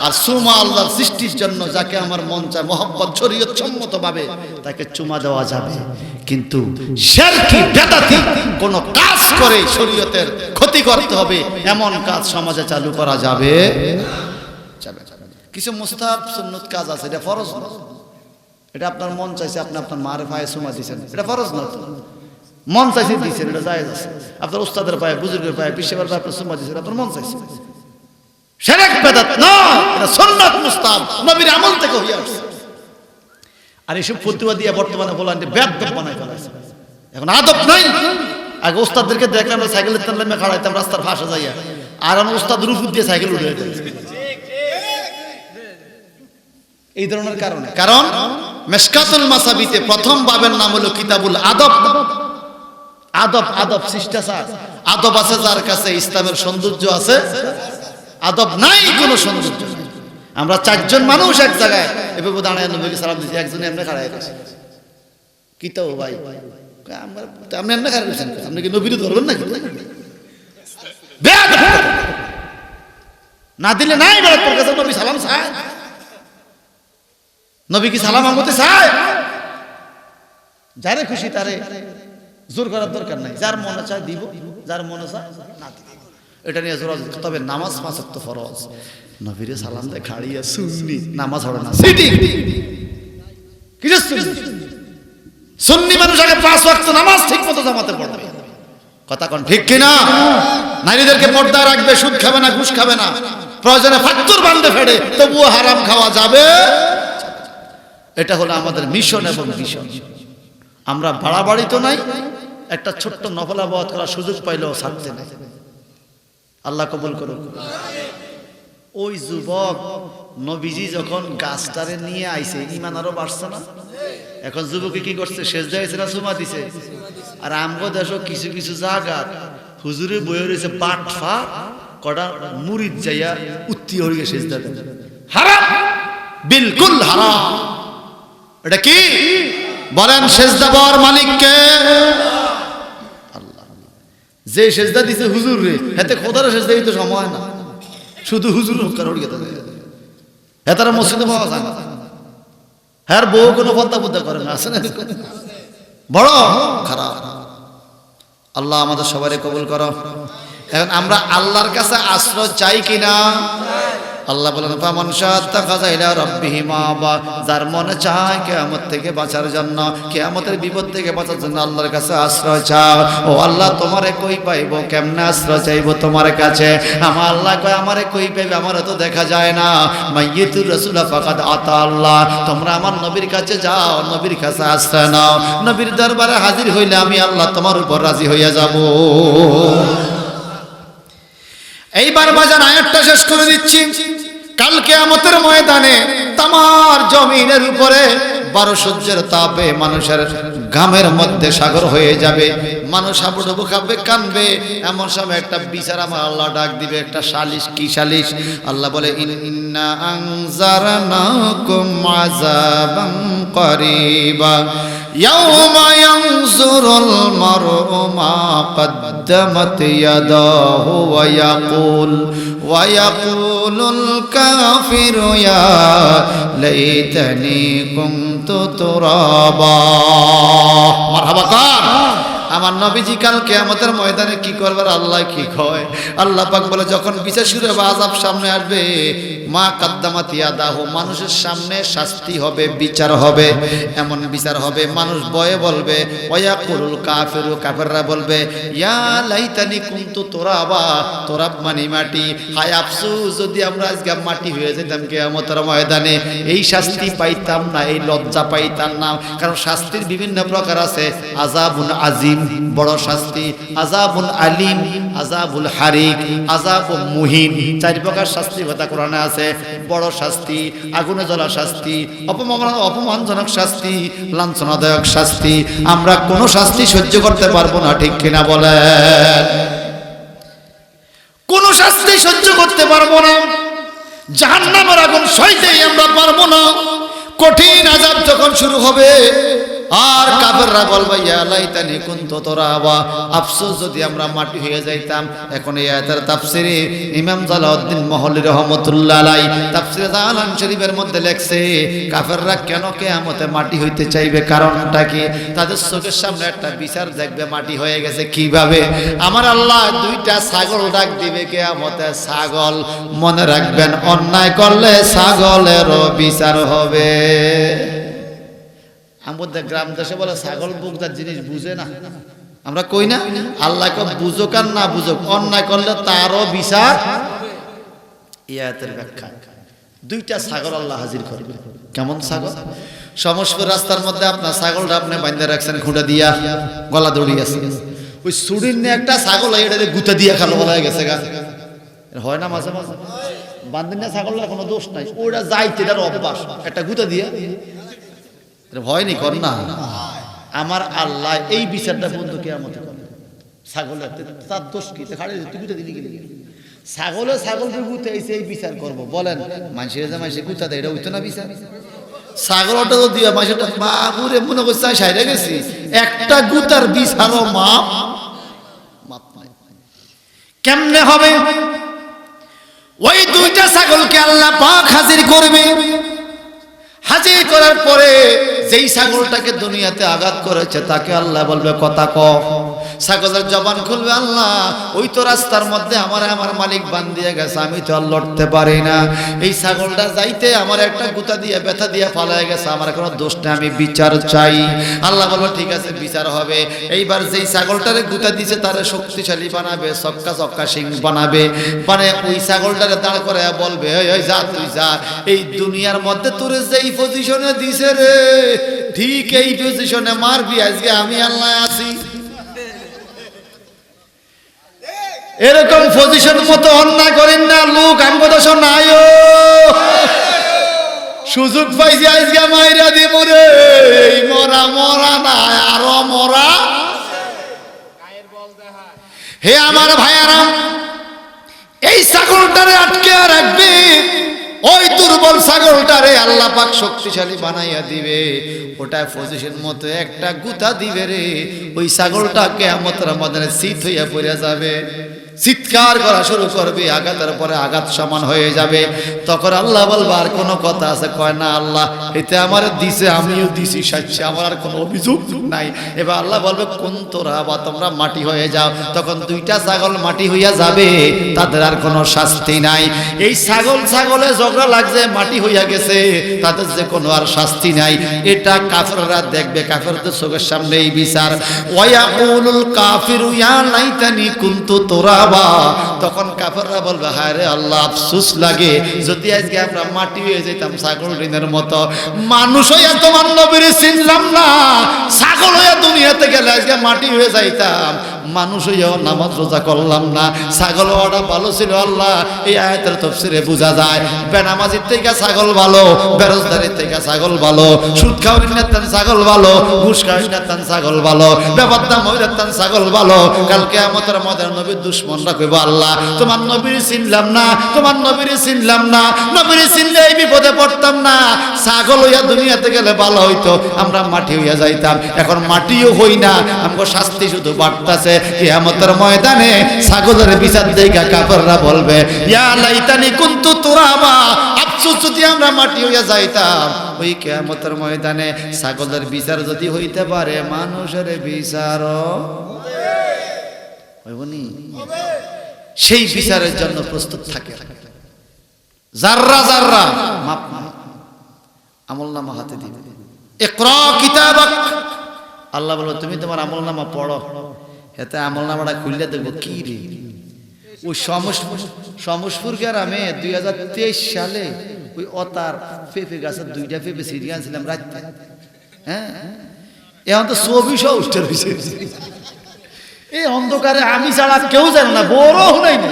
আর চুমা আল্লাহর সৃষ্টির জন্য, যাকে আমার মন চায় মহব্বত শরীয়ত সম্মত ভাবে তাকে চুমা দেওয়া যাবে। কিন্তু শিরকি বেদাতি কোন কাজ করে শরীয়তের ক্ষতি করতে হবে এমন কাজ সমাজে চালু করা যাবে। কিছু মুস্তাহাব সুন্নত কাজ আছে, এটা ফরজ না। এটা আপনার মন চাইছে, আপনি আপনার মার পায়ে চুমা দিয়েছেন, এটা ফরজ না। মন চাইছে দিয়েছেন, এটা জায়েজ আছে। আপনার উস্তাদের পায়ে, বুজুর্গের পায়ে, পিসেবার পায়ে আপনি চুমা দিয়েছেন, আপনার মন চাইছে। শিরক বেদাত না, এটা সুন্নাত মুস্তাহাব, নবীর আমল থেকে হয়ে আসছে। আর এসব ফতোয়া দিয়ে বর্তমানে বলেন যে বেয়াদব বানায় ফেলাইছে। এখন আদব নাই। আগে উস্তাদদেরকে দেখলাম সাইকেলের টানলে খাড়াইতাম রাস্তার ফাঁসে যাইয়া, আর আমার উস্তাদ রুফ দিয়ে সাইকেল উঠে যেত এই ধরনের কারণে। কারণ মিশকাতুল মাসাবিতে প্রথম বাবের নাম হলো কিতাবুল আদব। আদব, আদব শিষ্টাচার। আদব আছে যার কাছে ইসলামের সৌন্দর্য আছে, আদব নাই কোনো সৌন্দর্য। আমরা চারজন মানুষ এক জায়গায় এভাবে দাঁড়ায় নবীকে সালাম দিচ্ছি, একজনে এমনি খাড়ায় গেছে। কি তো ভাই আপনি এমনি খাড়ায় গেছেন, আপনি কি নবীরে ধরবেন নাকি? না দিলে নাই তোর কাছে নবী সালাম চায়? নবী কি সালাম আমতে চায়? যারে খুশি তারে জোর করার দরকার নাই। যার মনে চায় দিব, যার মনে চায় না দিব। এটা নিয়ে জোর। তবে নামাজ 5 ওয়াক্ত ফরজ। নবীরে সালাম দেয় খাড়িয়া সুন্নি, নামাজ হবে না সিটিং। কিসে সুন্নি? সুন্নি মানুষ আগে 5 ওয়াক্ত নামাজ ঠিক মতো জামাতে পড়বে। কথা কোন ঠিক কিনা? নারীদেরকে পর্দা রাখবে, সুদ খাবে না, ঘুষ খাবে না, প্রয়োজনে ফাত্তুর বান্ধে ফেড়ে তবুও হারাম খাওয়া যাবে। এটা হলো আমাদের মিশন এবং ভিশন। আমরা বাড়াবাড়ি তো নাই, একটা ছোট্ট নফলাবাদ করার সুযোগ পাইলেও ছাড়তে নাই। আল্লাহ কবুল করুন। ওই যুবক নবীজি যখন গাছটারে নিয়ে আইছে, ঈমান আরো বাড়ছে না? এখন যুবকে কি করছে? সেজদা দিছে না চুমা দিছে? আর আমগো দেশও কিছু কিছু জায়গা হুজুরে বইয়ে রয়েছে বাটফা কটা মুরিদ যাইয়া উত্তি হয়ে সেজদা দেন। হারাম, বিলকুল হারাম। এটা কি বলেন? সেজদা বর মালিককে আল্লাহ। যে সেজদা দিছে হুজুর রে, হাতে খোদার সেজদা দিতে সময় না, শুধু হুজুর কারোর গেতে হেতারা মসজিদে পাওয়া যায় না। হ্যাঁ, বউ কোনো পদ্মা পদ্মা করে না, আছে না? বড় খারাপ। আল্লাহ আমাদের সবারই কবুল করো। এখন আমরা আল্লাহর কাছে আশ্রয় চাই কিনা? আল্লাহ বলেন ফামান শাত্তাখাযা ইলা রাব্বিহি মাআবা, যার মনে চায় কিয়ামত থেকে বাঁচার জন্য, কিয়ামতের বিপদ থেকে বাঁচার জন্য আল্লাহর কাছে আশ্রয় চাও। ও আল্লাহ, তোমারে কই পাইবো, কেমনে আশ্রয় চাইবো তোমার কাছে? আমার আল্লাহ কয় আমারে কই পাইবে, আমারে তো দেখা যায় না। মাইয়িতুর রাসূলা ফাকাদ আতা আল্লাহ, তোমরা আমার নবীর কাছে যাও, নবীর কাছে আশ্রয় নাও। নবীর দরবারে হাজির হইলে আমি আল্লাহ তোমার উপর রাজি হইয়া যাব। এইবার বাজার আয়াতটা শেষ করে দিচ্ছি। কাল কিয়ামতের ময়দানে তামার জমিনের উপরে 12 সূর্যের তাপে মানুষের ঘামের মধ্যে সাগর হয়ে যাবে। মানুষ হাবুডুবু খাবে, কানবে। এমন সময় একটা বিচার আমার আল্লাহ ডাক দিবে, একটা সালিশ। কি সালিশ? আল্লাহ বলে ইন্না আনজারনাকুম আযাবান করিবা ইয়াওমা ইয়ানজুরুল মার'ু মা কদ্দামাত ইয়াদাহু ওয়া ইয়াকুলুল কাফিরু ইয়া লাইতানি কুনতু তুরাবা। মারহাবা কার? আমার নবীজি কাল কিয়ামতের ময়দানে কি করবে আল্লাহ কি কয়? আল্লাহ পাক বলে যখন বিচার শুরু হবে, আযাব সামনে আসবে, মা কাদ্দামাত ইয়াদাহু, মানুষের সামনে শাস্তি হবে, বিচার হবে। এমন বিচার হবে মানুষ ভয়ে বলবে, ওয়ায়াকুলুল কাফিরু, কাফেররা বলবে, ইয়া লাইতানি কুনতু তুরাবা, তুরাব মানে মাটি। হায় আফসোস, যদি আমরা আজকে মাটি হয়ে যেতাম কিয়ামতের ময়দানে, এই শাস্তি পাইতাম না, এই লজ্জা পাইতাম না। কারণ শাস্তির বিভিন্ন প্রকার আছে। আযাবুন আজিম, বড় শাস্তি, আযাবুল আলিম, আযাবুল হারিক, আযাবুল মুহিন। 4 প্রকার শাস্তির কথা কোরআনে আছে। বড় শাস্তি, আগুনে জ্বলা শাস্তি, অপমানজনক শাস্তি, লাঞ্ছনাদায়ক শাস্তি। আমরা কোনো শাস্তি সহ্য করতে পারবো না, ঠিক কিনা বলেন? কোনো শাস্তি সহ্য করতে পারবো না। জাহান্নামের আগুন সইতেই আমরা পারবো না। কঠিন আযাব যখন শুরু হবে, আর কাফেররা বলবে ইয়া লাইতানি কুনতু তুরাবা, আফসোস যদি আমরা মাটি হয়ে যাইতাম। এখন এই আয়াতের তাফসিরে ইমাম জালাউদ্দিন মহল্লি রাহমাতুল্লাহ আলাইহি তাফসিরে জালান শরীফের মধ্যে লেখছে কাফেররা কেন কিয়ামতে মাটি হইতে চাইবে, কারণটা কি? তাদের চোখের সামনে একটা বিচার দেখবে মাটি হয়ে গেছে। কিভাবে? আমার আল্লাহ দুইটা ছাগল ডাক দিবে কিয়ামতে। ছাগল, মনে রাখবেন অন্যায় করলে ছাগলেরও বিচার হবে। আমাদের গ্রাম দেশে বলে ছাগল বুকদার জিনিস বুঝে না, আমরা কই না? আল্লাহকে বুঝুক আর না বুঝুক, অন্যায় করলে তারও বিচার। এই আয়াতের ব্যাখ্যা, দুইটা ছাগল আল্লাহ হাজির করবে। কেমন ছাগল? সমস্ত রাস্তার মধ্যে আপনার ছাগলটা আপনি বাঁধে রাখছেন খুঁটা দিয়া, গলা দড়ি আছে, ওই সুড়ির নিয়ে একটা ছাগল এটা গুতা দিয়া খালো বলা হয়ে গেছে গা, হয় না মাঝে মাঝে? বান্ধেন না ছাগলের কোনো দোষ নাই, ওটা যাইতে তার অভ্যাস, একটা গুতা দিয়া ভয় নেই কর না। আমার আল্লাহ এই বিচারটা বন্ধু কিয়ামতে করবে। ছাগলের তার দোষ কি? খাড়ে তুই গুতা দিলি গেলি, ছাগলে ছাগলকে গুতে এসে এই বিচার করবো। বলেন মানুষের যে মানুষের গুতা দেয় এটা হইতো না বিচার? ছাগলটা তো দিয়া মাসেটা বাবুরে মনে করছে সাইরে গেছি, একটা গুতার বিচারও মাপ নাই। কেমনে হবে? ওই দুইটা ছাগলকে আল্লাহ পাক হাজির করবে। হাজির করার পরে যেই ছাগলটাকে দুনিয়াতে আঘাত করেছে তাকে আল্লাহ বলবে কথা ক। ছাগলের জবান খুলবে, আল্লাহ ওই তো রাস্তার মধ্যে আমার মালিক বান্ধিয়ে গেছে, আমি তো আর লড়তে পারি না। এই ছাগলটা যাইতে আমার একটা গুতা দিয়ে ব্যথা দিয়ে ফালায় গেছে, আমার কোনো দোষ নেই, আমি বিচার চাই। আল্লাহ বলবো ঠিক আছে বিচার হবে। এইবার যেই ছাগলটারে গুতা দিছে তারে শক্তিশালী বানাবে, চক্কা চক্কা সিং বানাবে, মানে ওই ছাগলটারে দাঁড় করে বলবে ওই যা তুই যা, এই দুনিয়ার মধ্যে তোরে যেই পজিশনে দিছে রে ঠিক এই পজিশনে মারবি, আজকে আমি আল্লাহ আছি। এরকম পজিশন মতো অন্যায় করেন না লোক, আমগো দোষ নাই, সুযোগ পাইছি আজকে মাইরা দিব রে। এই মরা মরা না আরো মরা। হে আমার ভাইয়ারা, এই ছাগলটারে আটকে রাখবে, ওই দুর্বল ছাগলটারে আল্লাহ পাক শক্তিশালী বানাইয়া দিবে। ওটা পজিশন মতো একটা গুতা দিবে রে, ওই ছাগলটা কিয়ামতের ময়দানে চিত হইয়া পড়ে যাবে, চিৎকার করা শুরু করবে, আঘাতের পরে আঘাত সমান হয়ে যাবে। তখন আল্লাহ বলবে আর কোনো কথা আছে? কয় না আল্লাহ এতে আমার দিছে, আমিও দিছি সাচ্ছি, আমার আর কোনো অভিযোগ নাই। এবার আল্লাহ বলবে কোন তোরা বা তোমরা মাটি হয়ে যাও। তখন দুইটা ছাগল মাটি হইয়া যাবে, তাদের আর কোনো শাস্তি নাই। এই ছাগলে ঝগড়া লাগছে, মাটি হইয়া গেছে, তাদের যে কোনো আর শাস্তি নাই। এটা কাফেররা দেখবে, কাফেরদের চোখের সামনে এই বিচার। ওয়ায়াকুলুল কাফিরু ইয়া লাইতানি কুনতু তুরাবা, তখন কাফেররা বলবে হায় রে আল্লাহ আফসোস লাগে যদি আজকে আমরা মাটি হয়ে যেতাম ছাগল ঋণের মতো। মানুষ হইয়া তোমার নবীর চিনলাম না, ছাগল হইয়া দুনিয়াতে গেলে আজকে মাটি হয়ে যাইতাম। মানুষ হইয়াও নামাজ রোজা করলাম না, ছাগল হওয়াটা ভালো ছিল। আল্লাহ এই আয়াতের তাফসীরে বোঝা যায় বেনামাজির থেকে ছাগল ভালো, বেরোজগারির থেকে ছাগল ভালো, সুদ খাওয়ার নেতান ছাগল ভালো, ঘুষ খাওয়ার নেতান ছাগল ভালো, বেপরদা মহিলার তান ছাগল ভালো। কাল কিয়ামতের মধ্যে নবীর দুশমনরা কইবো আল্লাহ তোমার নবীর চিনলাম না, তোমার নবীর চিনলাম না, নবীর চিনলে এই বিপদে পড়তাম না। ছাগল হইয়া দুনিয়াতে গেলে ভালো হইতো, আমরা মাটি হইয়া যাইতাম। এখন মাটিও হই না, আমগো শাস্তি শুধু বাড়তাছে। কিয়ামতের ময়দানে ছাগলের বিচার দেখা কাফেররা বলবে ইয়া লাইতানি কুনতু তুরাবা, আফসোস যদি আমরা মাটি হইয়া যাইতাম। ওই কিয়ামতের ময়দানে ছাগলের বিচার যদি হইতে পারে, মানুষের বিচারও হইবনি। সেই বিচারের জন্য প্রস্তুত থাকে, জাররা জাররা মাপ আমলনামা হাতে দিবে। ইকরা কিতাবাক, আল্লাহ বলো তুমি তোমার আমলনামা পড়ো। এতে আমলনামাটা খুললে দেখবো কি রে, ওই সমসপুর গ্রামে 2023 সালে ওই অতার পেঁপে গাছের 2টা পেঁপে ছিঁড়িয়ে আনছিলাম রাত্রে। হ্যাঁ এখন তো 24 উঠে রয়েছে। এই অন্ধকারে আমি ছাড়া কেউ জানে না, বড় নাই না,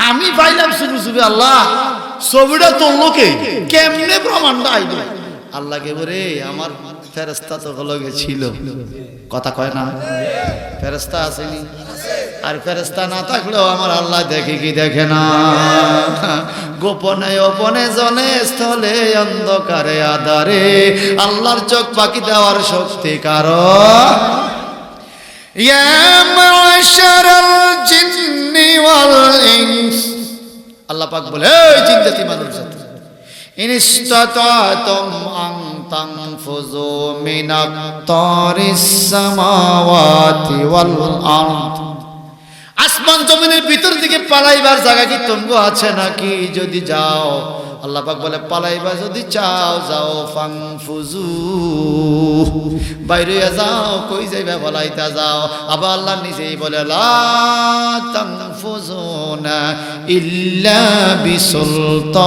আমি পাইলাম শুধু শুধু। আল্লাহ ছবিটা তুললো কে, কেমনে প্রমাণটা আইল? আল্লাহকে বলে আমার ফেরেশতা তো লগে ছিল, কথা কয় না? ফেরেশতা আসেনি, আর ফেরেশতা না থাকলেও আমার আল্লাহ দেখে কি দেখে না? গোপনে গোপনে জলে স্থলে অন্ধকারে আধারে আল্লাহর চোখ পাকি দেওয়ার শক্তি কারো ইয়া মাশারাল জিন্নি ওয়াল ইনস আল্লাহ পাক বলে এই জিন জাতি মানুষ জাতি ইনস্তাতাতুম আন তানফুযু মিনাত তারিস সামাওয়াতি ওয়াল আরদ আসমান জমিনের ভিতর দিকে পালাইবার জায়গা কি তোমগো আছে নাকি যদি যাও আল্লাহ পাক বলে পালাইবা যদি চাও যাও ফানফুযু বাইরে যাও কই যাইবা পালাইতা যাও আবার আল্লাহ নিজেই বলে লা তানফুযুনা ইল্লা বিসুলতান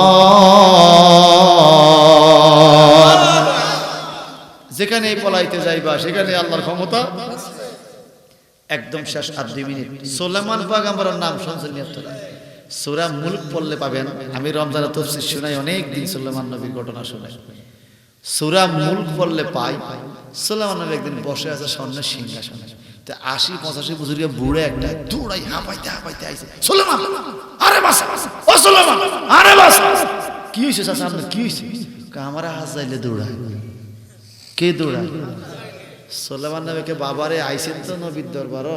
যেখানে পলাইতে যাইবা সেখানে আল্লাহর ক্ষমতা একদম শেষ আর 2 মিনিট সুলাইমান পয়গম্বরের নাম শুনছেন আপনারা সূরা মুলক পড়লে পাবেন আমি রমজানের তাফসীর শুনাই অনেক দিন সুলাইমান নবীর ঘটনা শুনাই সূরা মুলক পড়লে পাই সুলাইমান নবী একদিন বসে আছে স্বর্ণের সিংহাসনে তে 80-85 বছরের বুড়ো একটা দৌড়াই হাঁপাইতে আইছে সুলাইমান আরে বাস ও সুলাইমান আরে বাস কি হইছে চাচা আপনার কি হইছে কামারা হাজাইলে দৌড়ায় কে দৌড়ায় সুলাইমান নবীকে বাবারে আইছেন তো নবীর দরবার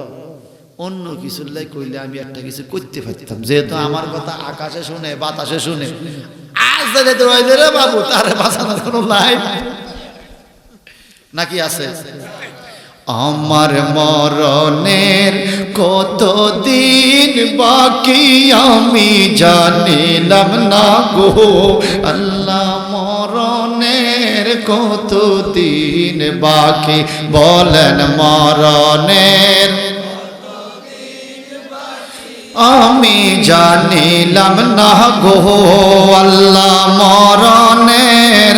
অন্য কিছুর লাই কইলে আমি একটা কিছু করতে পারতাম যেহেতু আমার কথা আকাশে শুনে বাতাসে শুনে আজ যাইলে দৌড়াইলে রে বাবু তারে বাঁচানোর কোনো লাই নাকি আছে আমার মরণের কতদিন বাকি আমি জানিলাম না গো আল্লাহ মরণের কতদিন বাকি বলেন মরণের আমি জানিলাম না গো আল্লাহ মরণের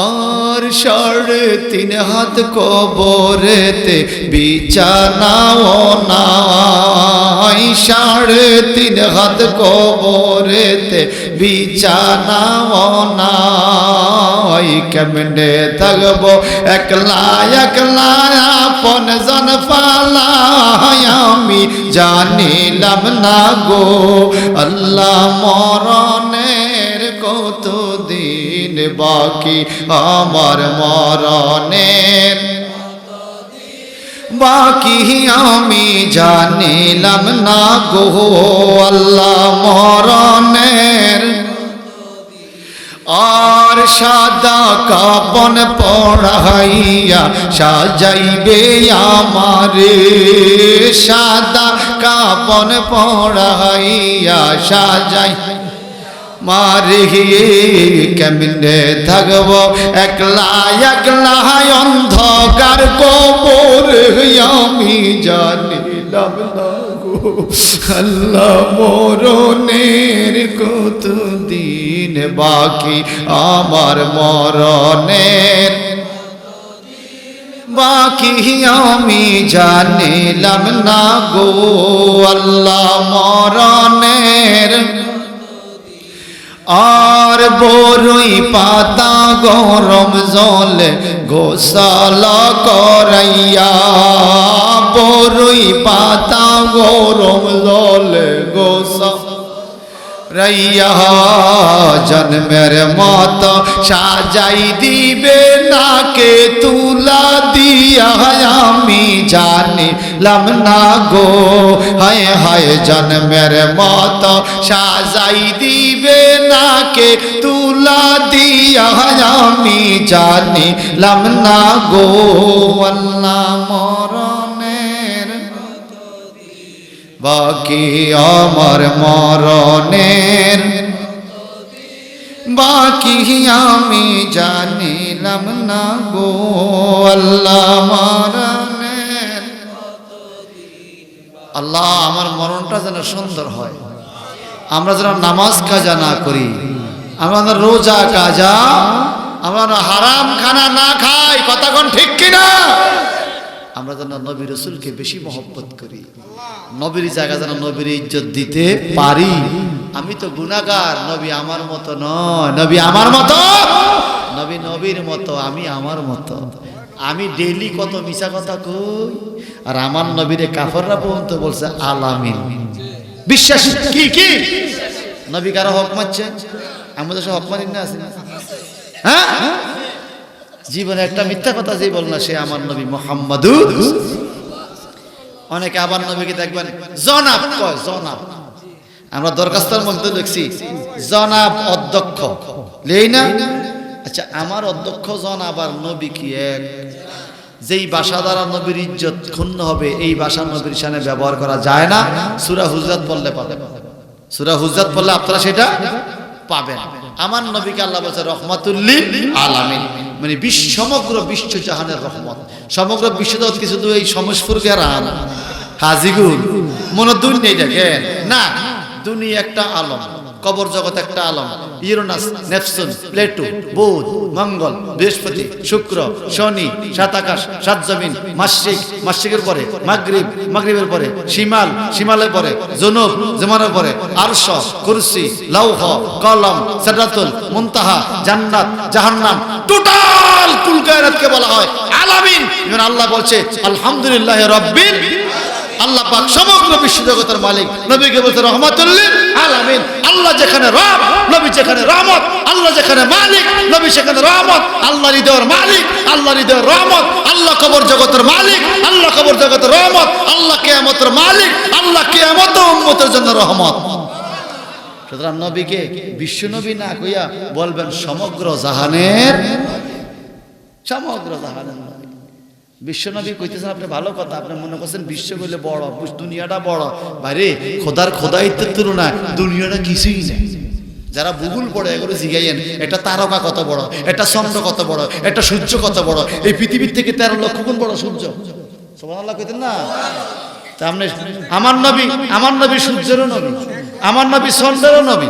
আর 3.5 হাত কবরেতে বিছানাও নাই 3.5 হাত কবরেতে বিছানাও নাই কেমনে থাকবো একলা একলা আপন জন ফালাই আমি জানিলাম না গো আল্লাহ মরণের কতদিন বাকি আমার মরণের বাকি আমি জানিলাম না গো আল্লাহ মরণের আর সাদা কাপন পড়াইয়া সাজাইবে আমারে সাদা কাপন পড়াইয়া সাজাই মারে কেমনে থাকবো একলা একলা অন্ধকার কবর আমি জানিলাম না গো আল্লাহ মরণের কতদিন বাকি আমার মরণের বাকি আমি জানিলাম না গো আল্লাহ মরণের আর বরই পাতা গরম জলে গোসল করাইয়া বরই পাতা গরম জলে গোসল রাইয়া জন্মের মত সাজাই দিবে নাকে তুলা দিয়া আমি জানিলাম না গো হায় হায় জন্মের মত সাজাই দিবে নাকে তুলা দিয়া আমি জানিলাম না গো আল্লাহ মরণের বাকি আমার মরণের বাকি আমি জানিলাম না গো আল্লাহ মরণের আল্লাহ আমার মরণটা যেন সুন্দর হয় আমরা যেন নামাজ কাজা না করি আমরা রোজা কাজা আমরা হারাম খানা না খাই কথা কোন ঠিক কিনা আমরা যেন নবী রাসূলকে বেশি মহব্বত করি নবীর জায়গা যেন নবীর ইজ্জত দিতে পারি আমি তো গুনাহগার নবী আমার মতো নয় নবী আমার মতো নবী নবীর মতো আমি আমার মতো আমি ডেইলি কত মিছা কথা কই আর আমার নবীরে কাফেররা পর্যন্ত বলছে আলামিন বিশ্বাস কি কি নবী কারো হক মারছে? আমাদের সব হক মারি না আছে? হ্যাঁ, জীবনে একটা মিথ্যা কথা যে বল না সে আমার নবী মুহাম্মাদুর। অনেকে আবার নবীকে দেখবেন জনাব কয়, জনাব। আমরা দরখাস্তের মধ্যে দেখছি জনাব অধ্যক্ষ, লেই না? আচ্ছা, আমার অধ্যক্ষ জনাব আর নবী কি এক? যেই ভাষা দ্বারা নবীর ইজ্জত ক্ষুণ্ণ হবে এই ভাষা নবীর শানে ব্যবহার করা যায় না। সূরা হুজরাত পড়লে পাবেন, সূরা হুজরাত পড়লে আপনারা সেটা পাবেন। আমার নবীকে আল্লাহ বলেছে রহমাতুল লিল আলামিন, মানে সমগ্র বিশ্ব জাহানের রহমত। সমগ্র বিশ্বজগৎ কি শুধু এই সমসপুর গ্রাম হাজিগুল মনে দুনিয়া দেখেন না? দুনিয়া একটা আলম, কবর জগৎ একটা আলম। ইউরেনাস, নেপচুন, প্লেটো, বুধ, মঙ্গল, বৃহস্পতি, শুক্র, শনি, সাত আকাশ, সাত জমিন, মাসিক, মাসিকের পরে মাগরিব, মাগরিবের পরে শিমাল, শিমালের পরে জুনুব, জুমানের পরে আরশ, কুরসি, লৌহ, কলম, সিদরাতুল মুনতাহা, জান্নাত, জাহান্নাম, টোটাল কুল কায়নাতকে বলা হয় আলামিন। যেমন আল্লাহ বলছে আলহামদুলিল্লাহি রাব্বিল, আল্লাহ পাক সমগ্র বিশ্বজগতের মালিক, নবীকে বলতে রহমাতুল লিল আলামিন। আল্লাহ যেখানে রব, নবী যেখানে রহমত। আল্লাহ যেখানে মালিক, নবী সেখানে রহমত। আল্লাহ হৃদয়ের মালিক, আল্লাহ হৃদয়ের রহমত। আল্লাহ কবর জগতের মালিক, আল্লাহ কবর জগতের রহমত। আল্লাহ কিয়ামতের মালিক, আল্লাহ কিয়ামত ও উম্মতের জন্য রহমত। সুতরাং নবীকে বিশ্ব নবী না কইয়া বলবেন সমগ্র জাহানের, সমগ্র জাহানের নবী। বিশ্বনবী কইতেছেন আপনি ভালো কথা, আপনি মনে করছেন বিশ্ব বলে বড়, দুনিয়াটা বড়। ভাইরে খোদার খোদাইত্বের তুলনায় দুনিয়াটা কিছুই না। যারা ভূগোল পড়ে এগুলো জিগাইয়েন, একটা তারকা কত বড়, একটা চন্দ্র কত বড়, একটা সূর্য কত বড়। এই পৃথিবীর থেকে 13 লক্ষ গুণ বড় সূর্য। সুবহানাল্লাহ কইতেন না? তা আপনি আমার নবী, আমার নবী সূর্যেরও নবী, আমার নবী চন্দ্রেরও নবী,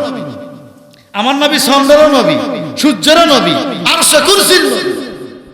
আমার নবী চন্দ্রেরও নবী, সূর্যেরও নবী, আরশ কুরসির নবী।